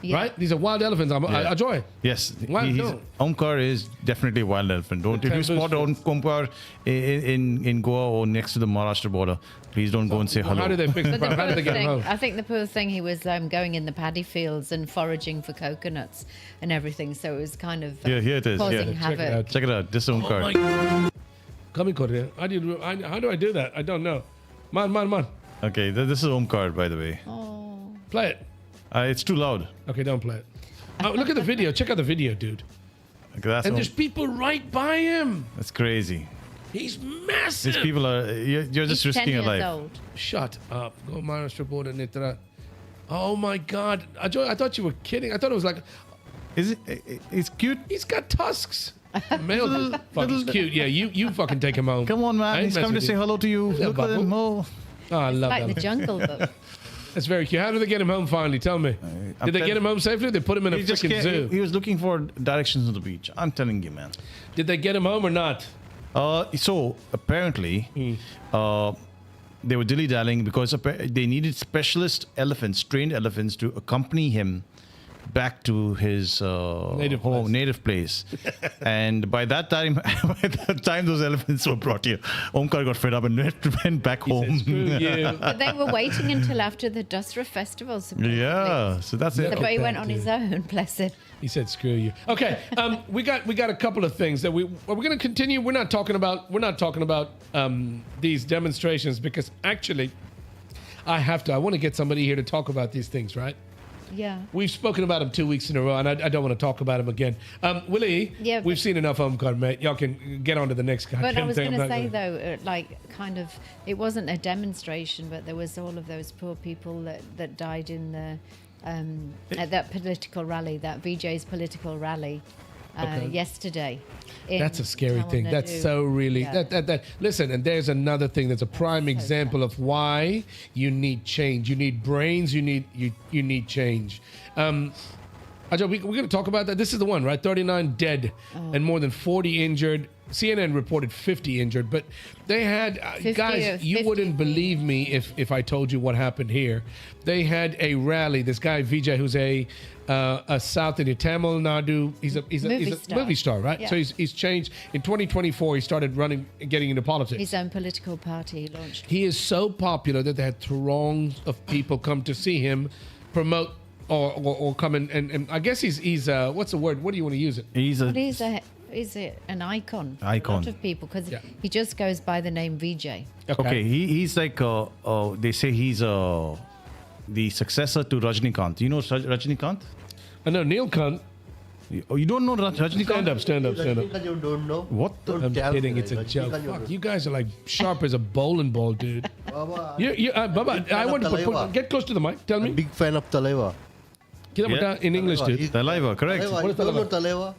Yeah. Right? These are wild elephants. I joy. Yes, Why he's, no? Omkar is definitely a wild elephant. Don't if you temples- spot Omkar in Goa or next to the Maharashtra border, please don't go and say hello. How do they fix the But the problem? How do poor they get him thing, home? I think the poor thing, he was going in the paddy fields and foraging for coconuts and everything. So it was kind of Here it is. causing Here. Check it havoc. out. Check it out. This is Omkar. Come in, Korea. How do I do that? I don't know. Man. Okay, this is Omkar, by the way. Play it. It's too loud. Okay, don't play it. Oh, look at the video. Check out the video, dude. Okay, that's And there's people right by him. that's crazy. He's massive. These people are. You're just He's 10 risking your years life. old. Shut up. Go Maharashtra border, Nitra. Oh my God. I thought you were kidding. I thought it was like, Is it? It's cute. he's got tusks. Male. Fuck, he's cute. Yeah, you fucking take him home. Come on, I man. ain't He's coming to messing say with hello to you. Hello, Look at him. Oh. Oh, I love Like that. the Jungle Book. That's very cute. How did they get him home finally? Tell me. I'm Did they get telling- him home safely? They put him in a He just freaking can't, zoo. he was looking for directions on the beach. I'm telling you, man. Did they get him home or not? So apparently, they were dilly-dallying because they needed specialist elephants, trained elephants, to accompany him back to his native place. And by that time, those elephants were brought here. Omkar got fed up and went back home. Screw you. But they were waiting until after the Dasra festival. supposedly. Yeah, so that's it. But he went that, on his own, bless it. He said, "Screw you." Okay, we got a couple of things that we're going to continue. We're not talking about these demonstrations because actually, I want to get somebody here to talk about these things, right? Yeah. We've spoken about them 2 weeks in a row, and I don't want to talk about them again. Willie, Yeah, we've but- seen enough Omkar, mate. Y'all can get on to the next guy. But I was going to say, though, it wasn't a demonstration, but there was all of those poor people that died in the at that political rally, that VJ's political rally yesterday. That's a scary Tamil thing. That's Nadu. so really Yeah. that. Listen, and there's another thing that's a prime example of why you need change. You need brains. You need change. Ajay, we're going to talk about that. This is the one, right? 39 dead and more than 40 injured CNN reported 50 injured, but they had 50 or guys. You 50. wouldn't believe me if I told you what happened here. They had a rally. This guy Vijay, who's a South Indian Tamil Nadu. He's a movie star, right? Yeah. So he's changed in 2024. He started getting into politics. His own political party he launched. He is so popular that they had throngs of people come to see him promote or come and I guess he's what's the word? What do you want to use it? He's an icon. For Icon. a lot of people because he just goes by the name VJ. Okay, he's like they say he's the successor to Rajnikant. You know Rajnikant? I know Neil Kant. You don't know Rajnikant? Stand up. You don't know. What the? I'm kidding. It's a joke. Fuck, you guys are like sharp as a bowling ball, dude. Baba, I want to get close to the mic. Tell me. Big fan of Talaiva. In English, dude. Talaiva, correct. Talaiva. You don't know Talaiva?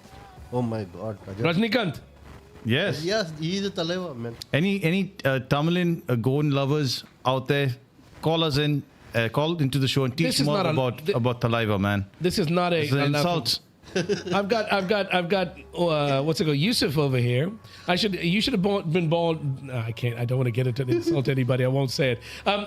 Oh my God. Rajnikant. Yes. Yes, he is a Talaiva, man. Any Tamilian Goan lovers out there, call us in. Call into the show and teach more about Talaiva, man. This is not It's an insult. I've got what's it called? Yusuf over here. You should have been born. No, I can't. I don't want to get into insult anybody. I won't say it.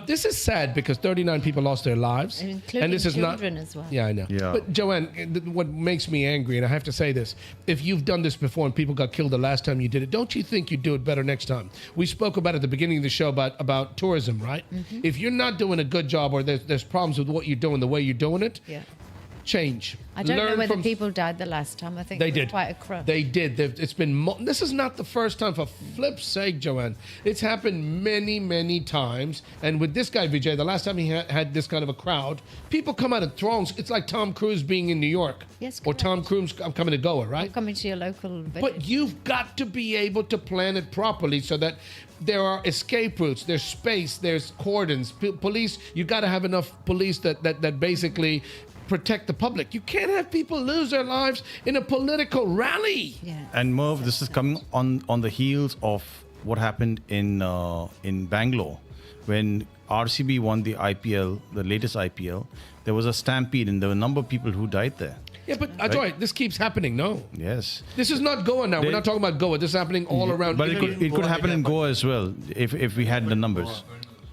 This is sad because 39 people lost their lives, Including and this is children not. as well. Yeah, I know. Yeah. But Joanne, what makes me angry, and I have to say this: if you've done this before and people got killed the last time you did it, don't you think you'd do it better next time? We spoke about at the beginning of the show about tourism, right? Mm-hmm. If you're not doing a good job or there's problems with what you're doing, the way you're doing it, Yeah. change. I don't know Learn whether from- people died the last time. I think They it was did. quite a crush. They did. It's been. This is not the first time. For flip's sake, Joanne, it's happened many, many times. And with this guy Vijay, the last time he had this kind of a crowd, people come out in throngs. It's like Tom Cruise being in New York. Yes, Or correct. Tom Cruise coming to Goa, right? Coming to your local village. But you've got to be able to plan it properly so that there are escape routes, there's space, there's cordons, police. You got to have enough police that basically protect the public. You can't have people lose their lives in a political rally. Yeah. And Merv, this is coming on the heels of what happened in Bangalore when RCB won the IPL, the latest IPL. There was a stampede and there were a number of people who died there. Yeah, but Ajoy, this keeps happening, no? Yes. This is not Goa now. We're not talking about Goa. This is happening all around. But it could happen in Goa as well if we had the numbers.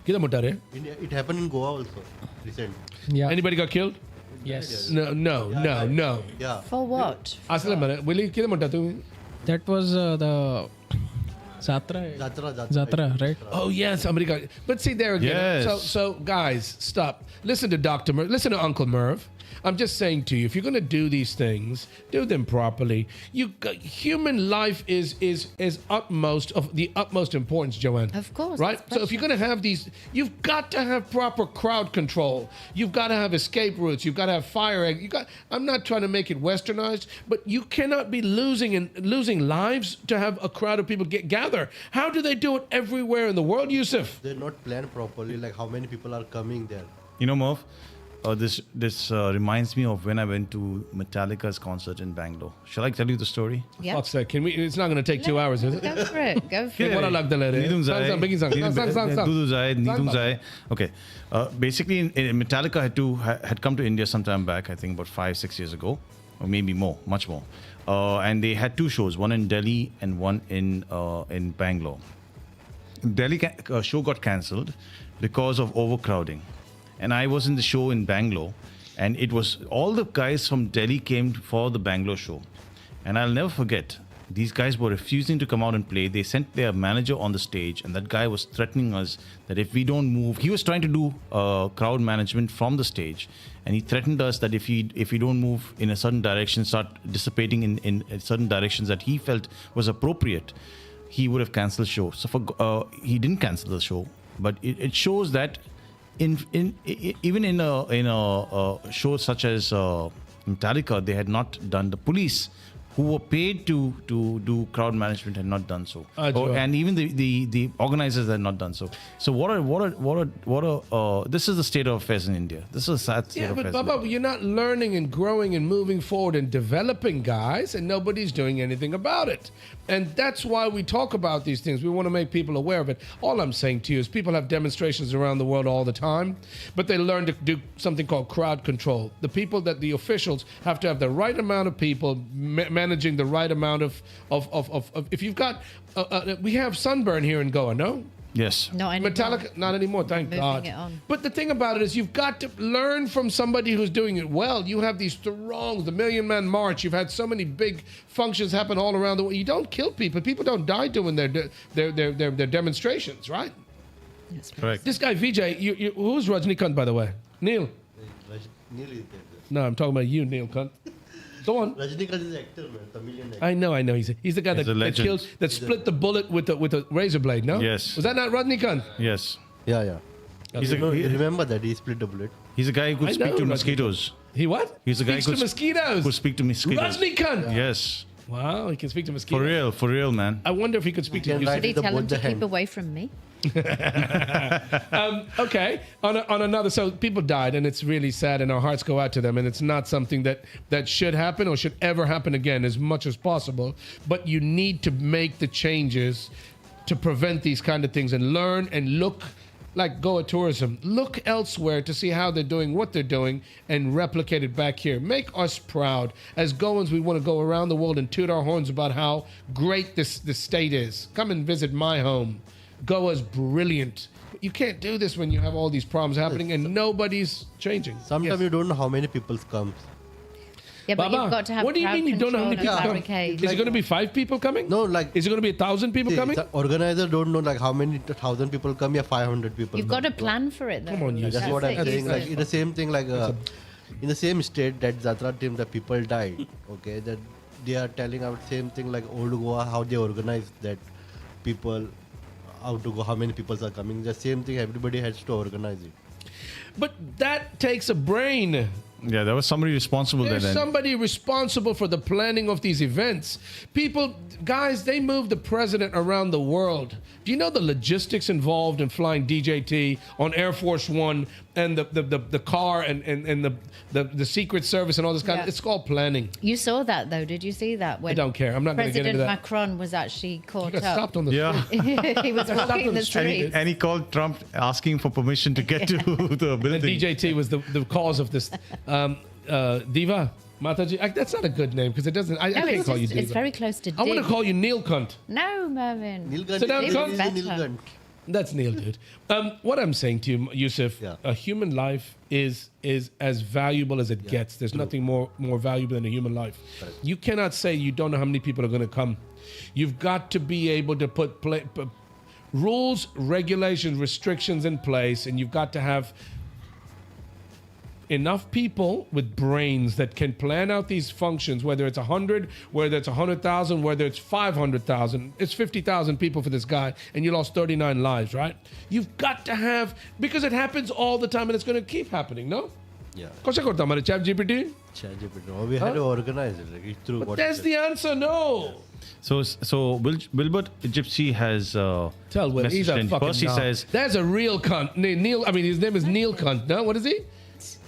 It happened in Goa also, recently. Yeah. Anybody got killed? Yes. No. Yeah. For what? That was the Jatra, right? Oh yeah, somebody got. But see there again. Yes. So guys, stop. Listen to Listen to Uncle Merv. I'm just saying to you, if you're going to do these things, do them properly. Human life is utmost of the utmost importance, Joanne. Of course, right? it's So if you're going to have these, you've got to have proper crowd control. You've got to have escape routes. You've got to have fire. I'm not trying to make it westernized, but you cannot be losing lives to have a crowd of people gather. How do they do it everywhere in the world, Yusuf? They're not planned properly, like how many people are coming there. You know, Merv, this reminds me of when I went to Metallica's concert in Bangalore. Shall I tell you the story? Yeah. Fuck's sake, can we? It's not going to take 2 hours, is it? Go for it. Go for it. What I like the lady. Okay. Basically, Metallica had come to India some time back, I think about 5-6 years ago, or maybe more, much more. And they had two shows, one in Delhi and one in Bangalore. Delhi show got cancelled because of overcrowding. And I was in the show in Bangalore, and it was all the guys from Delhi came for the Bangalore show. And I'll never forget, these guys were refusing to come out and play. They sent their manager on the stage, and that guy was threatening us that if we don't move, he was trying to do crowd management from the stage, and he threatened us that if we don't move in a certain direction, start dissipating in certain directions that he felt was appropriate, he would have cancelled the show. So he didn't cancel the show, but it shows that even in a show such as Metallica, they had not done. The police who were paid to do crowd management had not done so, and even the organizers had not done so. So this is the state of affairs in India. This is a sad state of affairs. Yeah, but Baba, you're not learning and growing and moving forward and developing, guys, and nobody's doing anything about it. And that's why we talk about these things. We want to make people aware of it. All I'm saying to you is people have demonstrations around the world all the time, but they learn to do something called crowd control. The officials have to have the right amount of people managing the right amount of if you've got, we have sunburn here in Goa, no? Yes. Not anymore. Metallica, not anymore, thank Moving God. it on. But the thing about it is you've got to learn from somebody who's doing it well. You have these throngs, the Million Man March. You've had so many big functions happen all around the world. You don't kill people. People don't die doing their demonstrations, right? That's right. Correct. This guy, Vijay, who's Rajnikant, by the way? Neil. Neil is there. No, I'm talking about you, Neil Cunt. Go on. Rajnikant is actor, man. Tamilian actor. I know. He's the guy He's a that legend. killed, that split the bullet with a razor blade, no? Yes. Was that not Rajnikant? Yes. Yeah. He's You a, remember that he split the bullet. he's a guy who I could know speak to Rajnikant. mosquitoes. He what? He's a guy Speaks who to could mosquitoes. speak to mosquitoes. Rajnikant. Yes. Wow, he can speak to mosquitoes. For real, man. I wonder if he could speak to Can you. write Did he the tell him both to the keep hand. away from me? Okay, on another, so people died, and it's really sad, and our hearts go out to them, and it's not something that should happen or should ever happen again, as much as possible. But you need to make the changes to prevent these kind of things, and learn and look. Like Goa Tourism, look elsewhere to see how they're doing, what they're doing, and replicate it back here. Make us proud. As Goans, we want to go around the world and toot our horns about how great this state is. Come and visit my home. Goa's brilliant. You can't do this when you have all these problems happening and nobody's changing. Sometimes you don't know how many people come. Yeah, but Baba, you've got to have what do you crowd mean you don't know how many control people and come? barricades. Is it going to be 5 people coming? No, like Is it going to be 1,000 people see, coming? the organizer don't know like how many 1,000 people come. Yeah, 500 people. You've come. got to plan for it, though. Come on, you That's what I'm it, saying. Like Yusuf. in the same thing, like in the same state that Jatra team, the people died. Okay, that they are telling about same thing like old Goa, how they organize that people out to go, how many people are coming. The same thing, everybody has to organize it. But that takes a brain. Yeah, there was somebody responsible There's there then. somebody responsible for the planning of these events. People, guys, they move the president around the world. Do you know the logistics involved in flying DJT on Air Force One and the car and the Secret Service and all this kind of? Yeah. It's called planning. You saw that, though. Did you see that? When I don't care. I'm not going to get President into that. Macron was actually He caught got up. stopped on the street. Yeah. He was Stopped walking on the the street. streets. And he called Trump asking for permission to get to the And building. DJT was the cause of this. Diva. Mataji. That's not a good name because it doesn't. I No, can't it's, call you just, Diva. it's very close to I want to Dig. call you Neil Cunt. No, Mervyn. Nilgant Sit down, is Tom. Nilgant. That's Neil, dude. What I'm saying to you, Yusuf, Yeah. a human life is as valuable as it gets. There's nothing more valuable than a human life. You cannot say you don't know how many people are going to come. You've got to be able to put rules, regulations, restrictions in place, and you've got to have enough people with brains that can plan out these functions, whether it's 100, whether it's 100,000, whether it's 500,000. It's 50,000 people for this guy, and you lost 39 lives, right? You've got to have, because it happens all the time, and it's going to keep happening, no? Yeah. Kaise karta hamare ChatGPT? ChatGPT. We had to organize it. Like, through But what that's the answer, no. So Wilbert Gypsy has Tell Will, he's a messaged in. fucking First he knob. says, That's a real cunt. Neil, I mean, his name is Neil Cunt, no? What is he?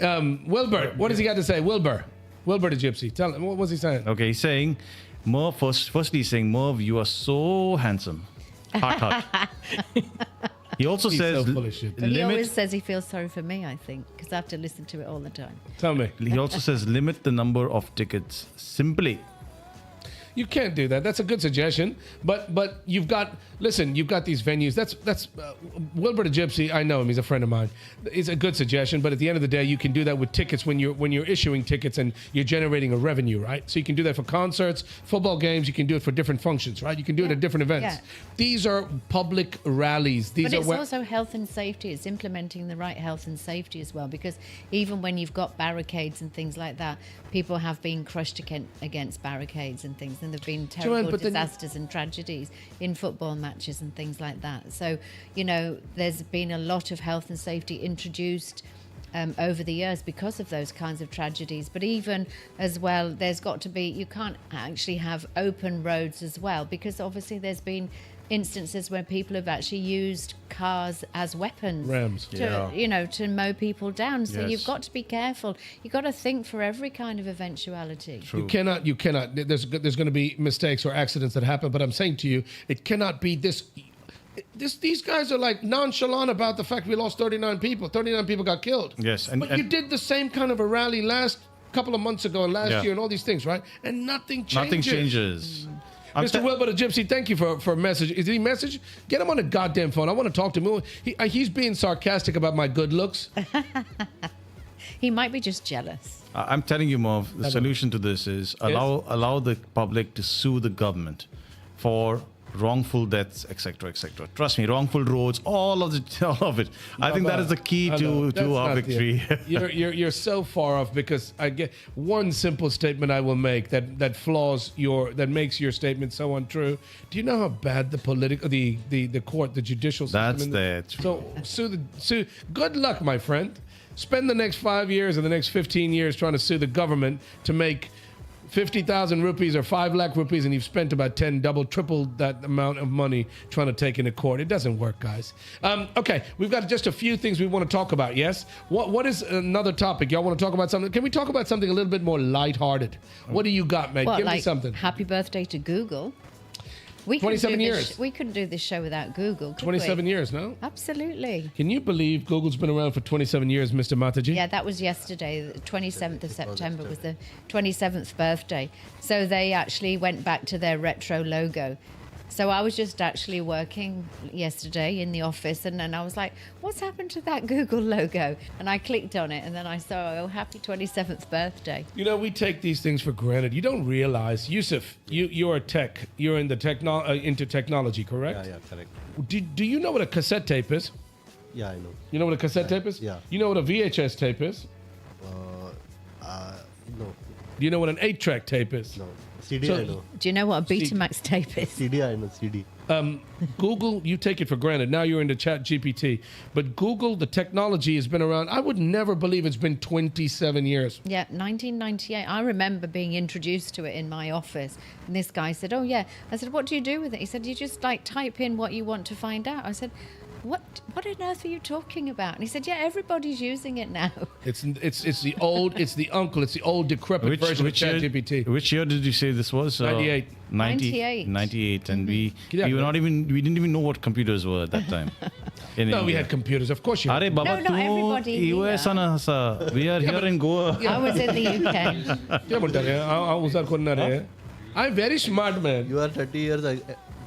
Wilbur. What does he got to say? Wilbur the Gypsy. Tell him, what was he saying? okay, he's saying, Merv, firstly he's saying, Merv, you are so handsome. Heart. He also He's says, so full of shit. He always limit, says he feels sorry for me, I think, because I have to listen to it all the time. Tell me. he also says, limit the number of tickets. Simply. You can't do that. That's a good suggestion. But you've got these venues. That's Wilbur the Gypsy. I know him. He's a friend of mine. It's a good suggestion. But at the end of the day, you can do that with tickets when you're issuing tickets and you're generating a revenue, right? So you can do that for concerts, football games. You can do it for different functions, right? You can do it at different events. Yeah. These are public rallies. These But are it's where, also health and safety. It's implementing the right health and safety as well, because even when you've got barricades and things like that, people have been crushed against barricades and things, and there have been terrible but then- disasters and tragedies in football matches and things like that. So, there's been a lot of health and safety introduced over the years because of those kinds of tragedies. But even as well, there's got to be, you can't actually have open roads as well, because obviously there's been instances where people have actually used cars as weapons Rams. to mow people down. So Yes. you've got to be careful. You've got to think for every kind of eventuality. You cannot. There's going to be mistakes or accidents that happen. But I'm saying to you, it cannot be this. These guys are like nonchalant about the fact we lost 39 people. 39 people got killed. Yes, But you did the same kind of a rally last couple of months ago and last year and all these things, right? And nothing changes. Nothing changes. Mr. Wilbur the Gypsy, thank you for a message. Is he message? Get him on the goddamn phone. I want to talk to him. He's being sarcastic about my good looks. He might be just jealous. I'm telling you, Merv, the solution to this is allow the public to sue the government for wrongful deaths, etc., etc. Trust me, wrongful roads, all of it. I think that is the key to our victory. You're so far off, because I get one simple statement I will make that makes your statement so untrue. Do you know how bad the court, the judicial system? That's that. So sue. Good luck, my friend. Spend the next 5 years or the next 15 years trying to sue the government to make 50,000 rupees or 5 lakh rupees, and you've spent about 10, double, triple that amount of money trying to take into court. It doesn't work, guys. Okay, we've got just a few things we want to talk about, yes? What is another topic? Y'all want to talk about something? Can we talk about something a little bit more lighthearted? What do you got, mate? Give me something. Happy birthday to Google. 27 years. We couldn't do this show without Google, could 27 we? years, no? Absolutely. Can you believe Google's been around for 27 years, Mr. Mataji? Yeah, that was yesterday. The 27th of September was the 27th birthday. So they actually went back to their retro logo. So I was just actually working yesterday in the office, and then I was like, what's happened to that Google logo? And I clicked on it, and then I saw, oh, happy 27th birthday. You know, we take these things for granted. You don't realize, Yusuf, you're a tech. You're in the into technology, correct? Yeah, correct. Do you know what a cassette tape is? Yeah, I know. You know what a cassette tape is? Yeah. You know what a VHS tape is? No. Do you know what an 8-track tape is? No. CD, I know. Do you know what a Betamax tape is? CD, I know. CD. Google, you take it for granted. Now you're into Chat GPT. But Google, the technology has been around. I would never believe it's been 27 years. Yeah, 1998. I remember being introduced to it in my office. And this guy said, oh, yeah. I said, what do you do with it? He said, you just type in what you want to find out. I said, what on earth are you talking about? And he said, yeah, everybody's using it now. It's the old, it's the old decrepit version of ChatGPT. Which year did you say this was? 98. 98, and we didn't even know what computers were at that time. We had computers, of course. No, not everybody. We are here in Goa. I was in the UK. I'm very smart, man. You are 30 years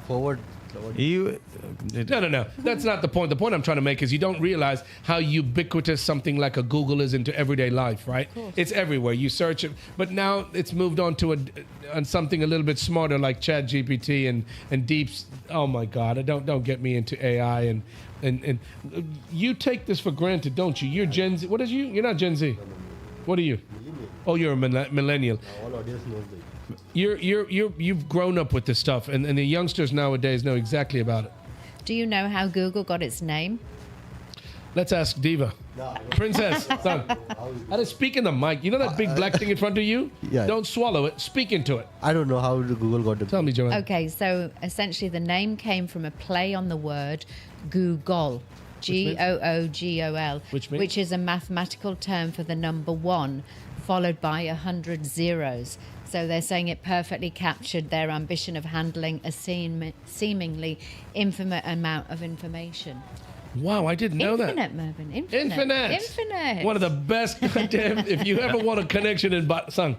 forward. No. That's not the point. The point I'm trying to make is you don't realize how ubiquitous something like a Google is into everyday life, right? It's everywhere. You search it, but now it's moved on to on something a little bit smarter like ChatGPT and Deeps. Oh my God! Don't get me into AI and you take this for granted, don't you? You're Gen Z. What is you? You're not Gen Z. What are you? Oh, you're a millennial. All audience knows that. You've grown up with this stuff, and the youngsters nowadays know exactly about it. Do you know how Google got its name? Let's ask Diva. Princess, son. How to speak in the mic. You know that big black thing in front of you? Yeah. Don't swallow it. Speak into it. I don't know how Google got it. Tell me, Joanne. Okay, so essentially the name came from a play on the word Google. Googol, which is a mathematical term for the number 1, followed by 100 zeros. So they're saying it perfectly captured their ambition of handling a seemingly infinite amount of information. Wow, I didn't know that. Infinite, Mervyn. Infinite. One of the best goddamn. If you ever want a connection in Sung.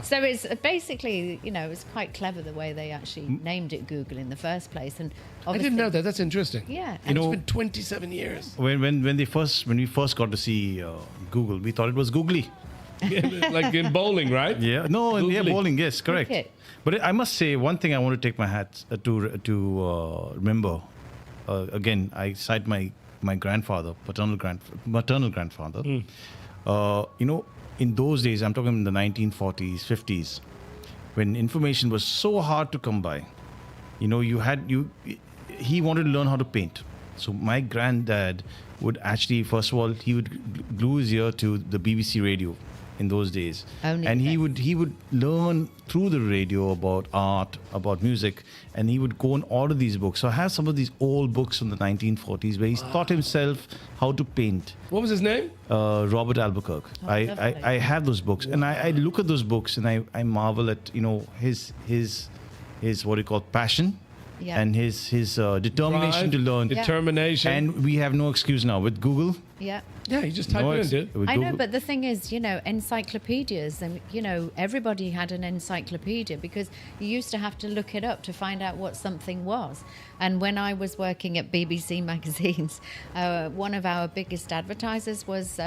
So it's basically, it's quite clever the way they actually named it Google in the first place. And I didn't know that. That's interesting. Yeah. And it's been 27 years. When we first got to see Google, we thought it was googly. Like in bowling, right? Yeah. No, Googly. Bowling. Yes, correct. Okay. But I must say one thing I want to take my hat to remember. Again, I cite my grandfather, maternal grandfather. In those days, I'm talking in the 1940s, 50s, when information was so hard to come by. He wanted to learn how to paint. So my granddad would actually, first of all, he would glue his ear to the BBC radio in those days. He would learn through the radio about art, about music, and he would go and order these books. So I have some of these old books from the 1940s where he taught himself how to paint. What was his name? Robert Albuquerque. I have those books, and I look at those books and I marvel at his what you call passion Yeah. and his determination Drive, to learn. determination. And we have no excuse now with Google. Yeah. Yeah, you just type no it in, ex- dude. with I know, Google- but the thing is, encyclopedias, and everybody had an encyclopedia because you used to have to look it up to find out what something was. And when I was working at BBC magazines, one of our biggest advertisers was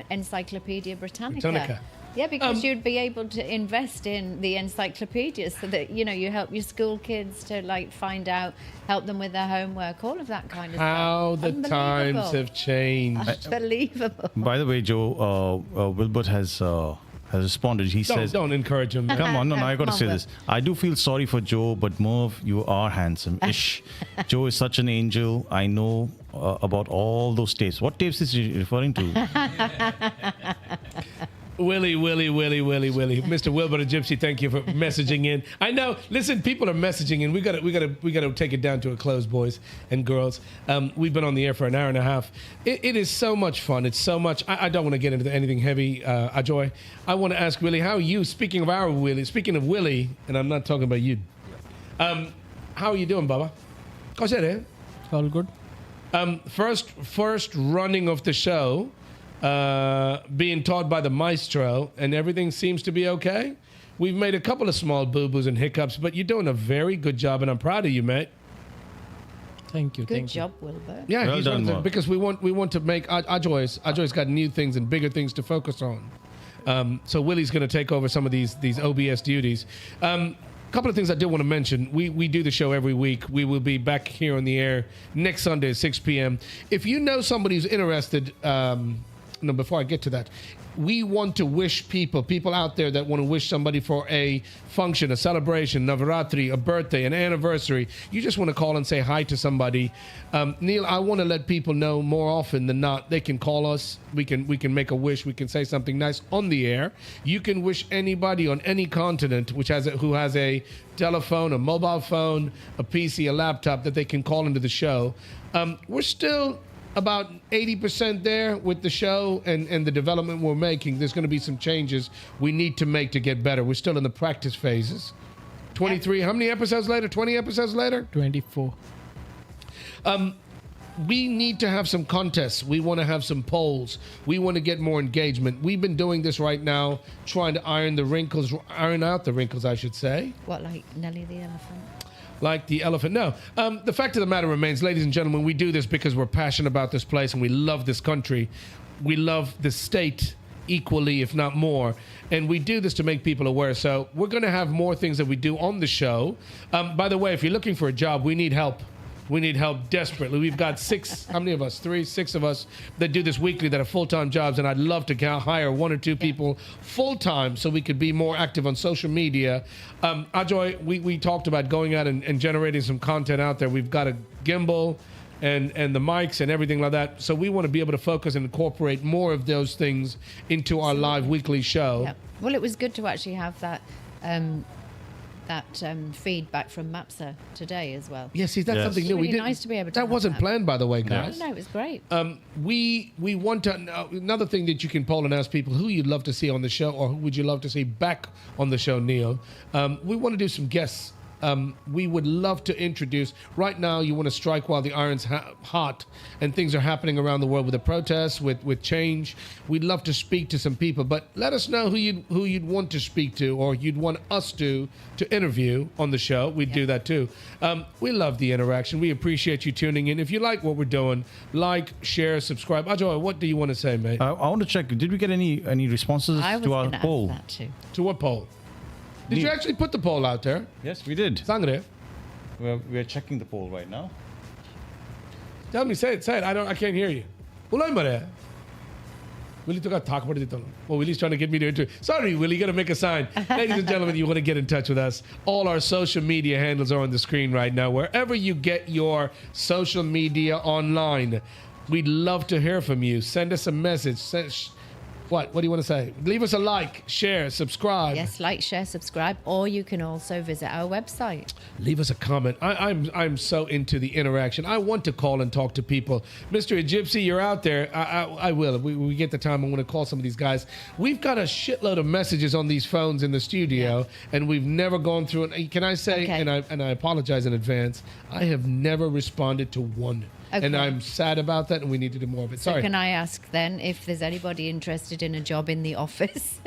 Encyclopedia Britannica. Britannica. Yeah, because you'd be able to invest in the encyclopedias so that you help your school kids to find out, help them with their homework, all of that kind of How stuff. the times have changed. Unbelievable. By the way, Joe, Wilbert has responded. He says, Don't encourage him. "Come on, no, I got to Come say on, this. I do feel sorry for Joe, but Merv, you are handsome. Ish. Joe is such an angel. I know about all those tapes. What tapes is he referring to? Willie. Mr. Wilbur the Gypsy, thank you for messaging in. I know, listen, people are messaging in. We gotta take it down to a close, boys and girls. We've been on the air for an hour and a half. It is so much fun. It's so much. I don't want to get into anything heavy, Ajoy. I want to ask Willie, how are you? Speaking of Willie, and I'm not talking about you. How are you doing, Baba? How's it, All good. First running of the show, being taught by the maestro, and everything seems to be okay. We've made a couple of small boo-boos and hiccups, but you're doing a very good job, and I'm proud of you, mate. Thank you. Good job, Wilbur. Yeah, Well done, Mark. because we want to make Ajoy's got new things and bigger things to focus on. So Willie's going to take over some of these OBS duties. Couple of things I did want to mention. We do the show every week. We will be back here on the air next Sunday at 6 p.m. If you know somebody who's interested, before I get to that, we want to wish people out there that want to wish somebody for a function, a celebration, Navaratri, a birthday, an anniversary. You just want to call and say hi to somebody. Neil, I want to let people know more often than not, they can call us. We can make a wish. We can say something nice on the air. You can wish anybody on any continent who has a telephone, a mobile phone, a PC, a laptop that they can call into the show. We're still about 80% there with the show and the development we're making. There's going to be some changes we need to make to get better. We're still in the practice phases. 23, how many episodes later? 20 episodes later? 24. We need to have some contests. We want to have some polls. We want to get more engagement. We've been doing this right now, trying to iron out the wrinkles, I should say. What, like Nelly the elephant? Like the elephant. No. The fact of the matter remains, ladies and gentlemen, we do this because we're passionate about this place and we love this country. We love the state equally, if not more. And we do this to make people aware. So we're going to have more things that we do on the show. By the way, if you're looking for a job, we need help. We need help desperately. We've got 6 of us that do this weekly that are full-time jobs, and I'd love to hire 1 or 2 people full-time so we could be more active on social media. Ajoy, we talked about going out and generating some content out there. We've got a gimbal and the mics and everything like that. So we want to be able to focus and incorporate more of those things into our live weekly show. Yeah. Well, it was good to actually have that feedback from Mapsa today as well. Yeah, see, that's something new. Really We did. nice to be able to That have wasn't that. planned, by the way, guys. No, it was great. We want to. Another thing that you can poll and ask people who you'd love to see on the show, or who would you love to see back on the show, Neil. We want to do some guests. We would love to introduce. Right now, you want to strike while the iron's hot, and things are happening around the world with the protests, with change. We'd love to speak to some people, but let us know who you'd want to speak to, or you'd want us to interview on the show. We'd do that too. We love the interaction. We appreciate you tuning in. If you like what we're doing, like, share, subscribe. Ajoy, what do you want to say, mate? I want to check. Did we get any responses I was to our going to poll? ask that too. To what poll? Did you actually put the poll out there? Yes, we did. Sangre. We're checking the poll right now. Tell me, say it. I can't hear you. Ulay mare. Willie took a talk about it. Well, Willie's trying to get me to interview. Sorry, Willie, you got to make a sign. Ladies and gentlemen, you want to get in touch with us. All our social media handles are on the screen right now. Wherever you get your social media online, we'd love to hear from you. Send us a message. What do you want to say? Leave us a like, share, subscribe. Yes, like, share, subscribe, or you can also visit our website. Leave us a comment. I'm so into the interaction. I want to call and talk to people. Mr. Gypsy, you're out there. I will. We get the time. I want to call some of these guys. We've got a shitload of messages on these phones in the studio, and we've never gone through it. Can I say, Okay. and I apologize in advance, I have never responded to one. Okay. And I'm sad about that, and we need to do more of it. So Sorry. can I ask then if there's anybody interested in a job in the office?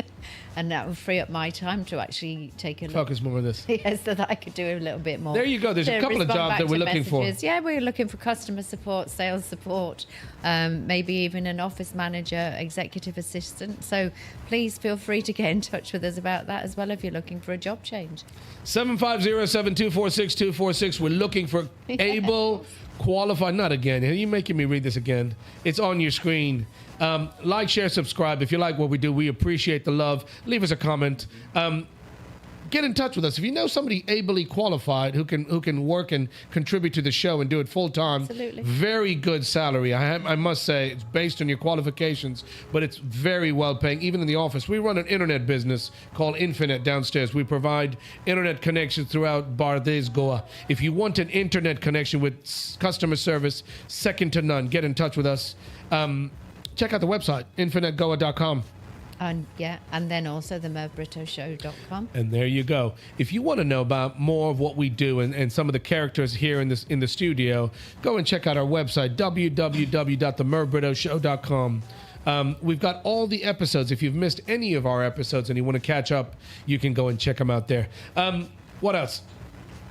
And that would free up my time to actually take a look. Focus more on this. Yes, so that I could do a little bit more. There you go. There's a to couple of respond jobs back that we're to looking for. messages. Yeah, we're looking for customer support, sales support, maybe even an office manager, executive assistant. So please feel free to get in touch with us about that as well if you're looking for a job change. 750-724-6246. We're looking for able, qualified. Not again. You're making me read this again. It's on your screen. Like, share, subscribe. If you like what we do, we appreciate the love. Leave us a comment. Get in touch with us. If you know somebody ably qualified who can work and contribute to the show and do it full time, Absolutely. very good salary. I must say it's based on your qualifications, but it's very well paying. Even in the office, we run an internet business called Infinite downstairs. We provide internet connections throughout Bardez, Goa. If you want an internet connection with customer service second to none, get in touch with us. Check out the website, infinitegoa.com. And then also the mervbrittoshow.com. And there you go. If you want to know about more of what we do and some of the characters here in the studio, go and check out our website, www.themervbrittoshow.com. We've got all the episodes. If you've missed any of our episodes and you want to catch up, you can go and check them out there. What else?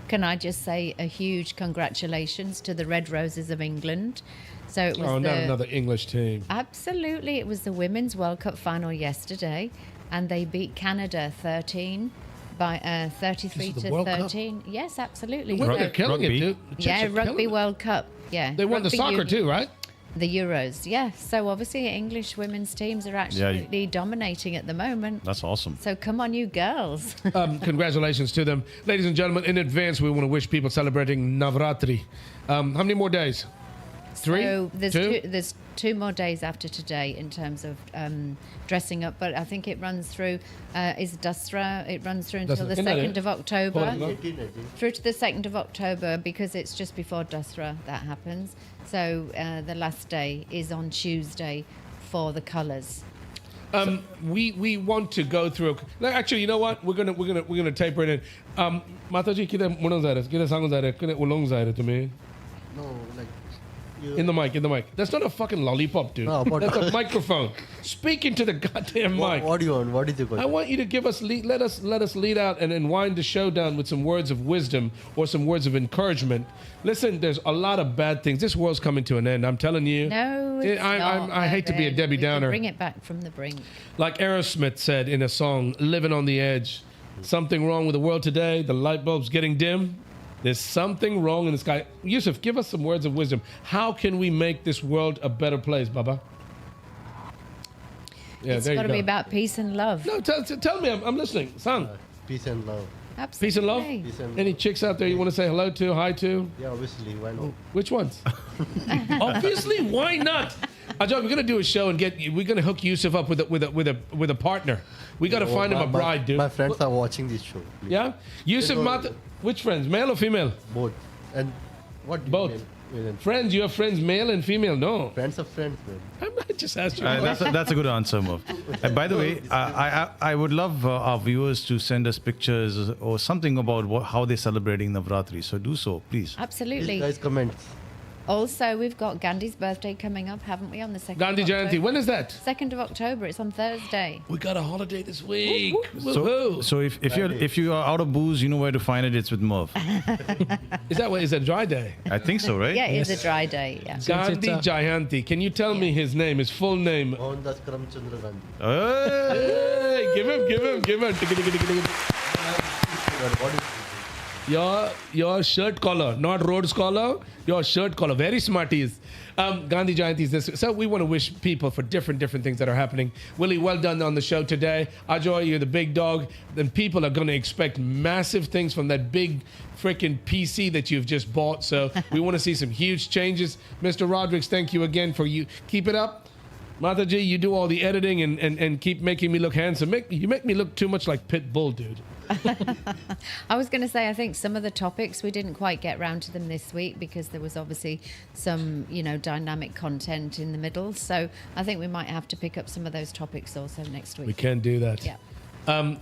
Can I just say a huge congratulations to the Red Roses of England? So it was Not another English team. Absolutely. It was the Women's World Cup final yesterday, and they beat Canada 33 This is the to World Cup? 13. Yes, absolutely. Women So- are killing it, dude. The chicks yeah, are Rugby killing it. World Cup. Yeah. They won the Rugby soccer union. too, right? The Euros, yeah. So obviously English women's teams are absolutely dominating at the moment. That's awesome. So come on, you girls. Congratulations to them. Ladies and gentlemen, in advance, we want to wish people celebrating Navratri. How many more days? 3? So there's 2? there's 2 more days after today in terms of dressing up, but I think it runs through, is Dasra, it runs through until Dasra. the 2nd of October. Hold on. 18. Through to the 2nd of October, because it's just before Dasra that happens. So the last day is on Tuesday for the colours. We want to go through. Actually, you know what? We're gonna taper it in. Mataji, kida munang zaire, kida sango zaire, kida ulong zaire to me. No, like In the mic. That's not a fucking lollipop, dude. No, but- That's a microphone. Speak into the goddamn mic. what do you want? What is your I question? want you to give us let us lead out and wind the show down with some words of wisdom or some words of encouragement. Listen, there's a lot of bad things. This world's coming to an end. I'm telling you. No, it's not. I hate to be a Debbie We can Downer. bring it back from the brink. Like Aerosmith said in a song, "Living on the Edge." Something wrong with the world today. The light bulb's getting dim. There's something wrong in the sky. Yusuf, give us some words of wisdom. How can we make this world a better place, Baba? Yeah, It's there got you to be go. about peace and love. No, tell me. I'm listening. Son, Peace and love. Absolutely. peace and love. Peace and Any chicks out there you want to say hello to, hi to? Yeah, obviously. Why not? Which ones? Obviously, why not? Ajay, we're gonna do a show and we're gonna hook Yusuf up with a partner. We gotta find him a bride, dude. My friends are watching this show. Please. Yeah, Yusuf They know- Mat. Which friends, male or female? Both. And what? do you Both. mean? Friends, you have friends, male and female. No, Friends of friends, man. I just asked you. That's a good answer, Merv. By the way, I would love our viewers to send us pictures or something about how they're celebrating Navratri. So do so, please. Absolutely. Please, guys, comment. Also, we've got Gandhi's birthday coming up, haven't we, on the 2nd Gandhi of Jayanti. October? When is that? 2nd of October. It's on Thursday. We got a holiday this week. So, Woohoo. so if you are out of booze, you know where to find it. It's with Merv. Is that dry day? I think so, right? Yeah, it's a dry day. Yeah. Gandhi Jayanti. Can you tell me his name, his full name? Mohandas Karamchandra Gandhi. Hey! Hey, give him. What is Your shirt collar, not Rhodes collar, your shirt collar. Very smarties. Gandhi Jayanti is this. So we want to wish people for different things that are happening. Willie, well done on the show today. Ajoy, you're the big dog. Then people are going to expect massive things from that big freaking PC that you've just bought. So we want to see some huge changes. Mr. Rodriguez, thank you again for you. Keep it up. Mataji, you do all the editing and keep making me look handsome. You make me look too much like Pitbull, dude. I was going to say, I think some of the topics we didn't quite get round to them this week because there was obviously some, dynamic content in the middle. So I think we might have to pick up some of those topics also next week. We can do that. Yeah.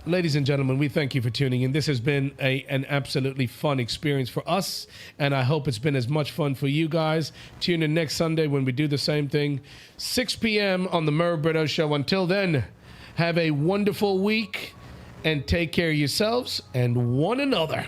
Ladies and gentlemen, we thank you for tuning in. This has been an absolutely fun experience for us, and I hope it's been as much fun for you guys. Tune in next Sunday when we do the same thing, 6 p.m. on the Merv Britto Show. Until then, have a wonderful week, and take care of yourselves and one another.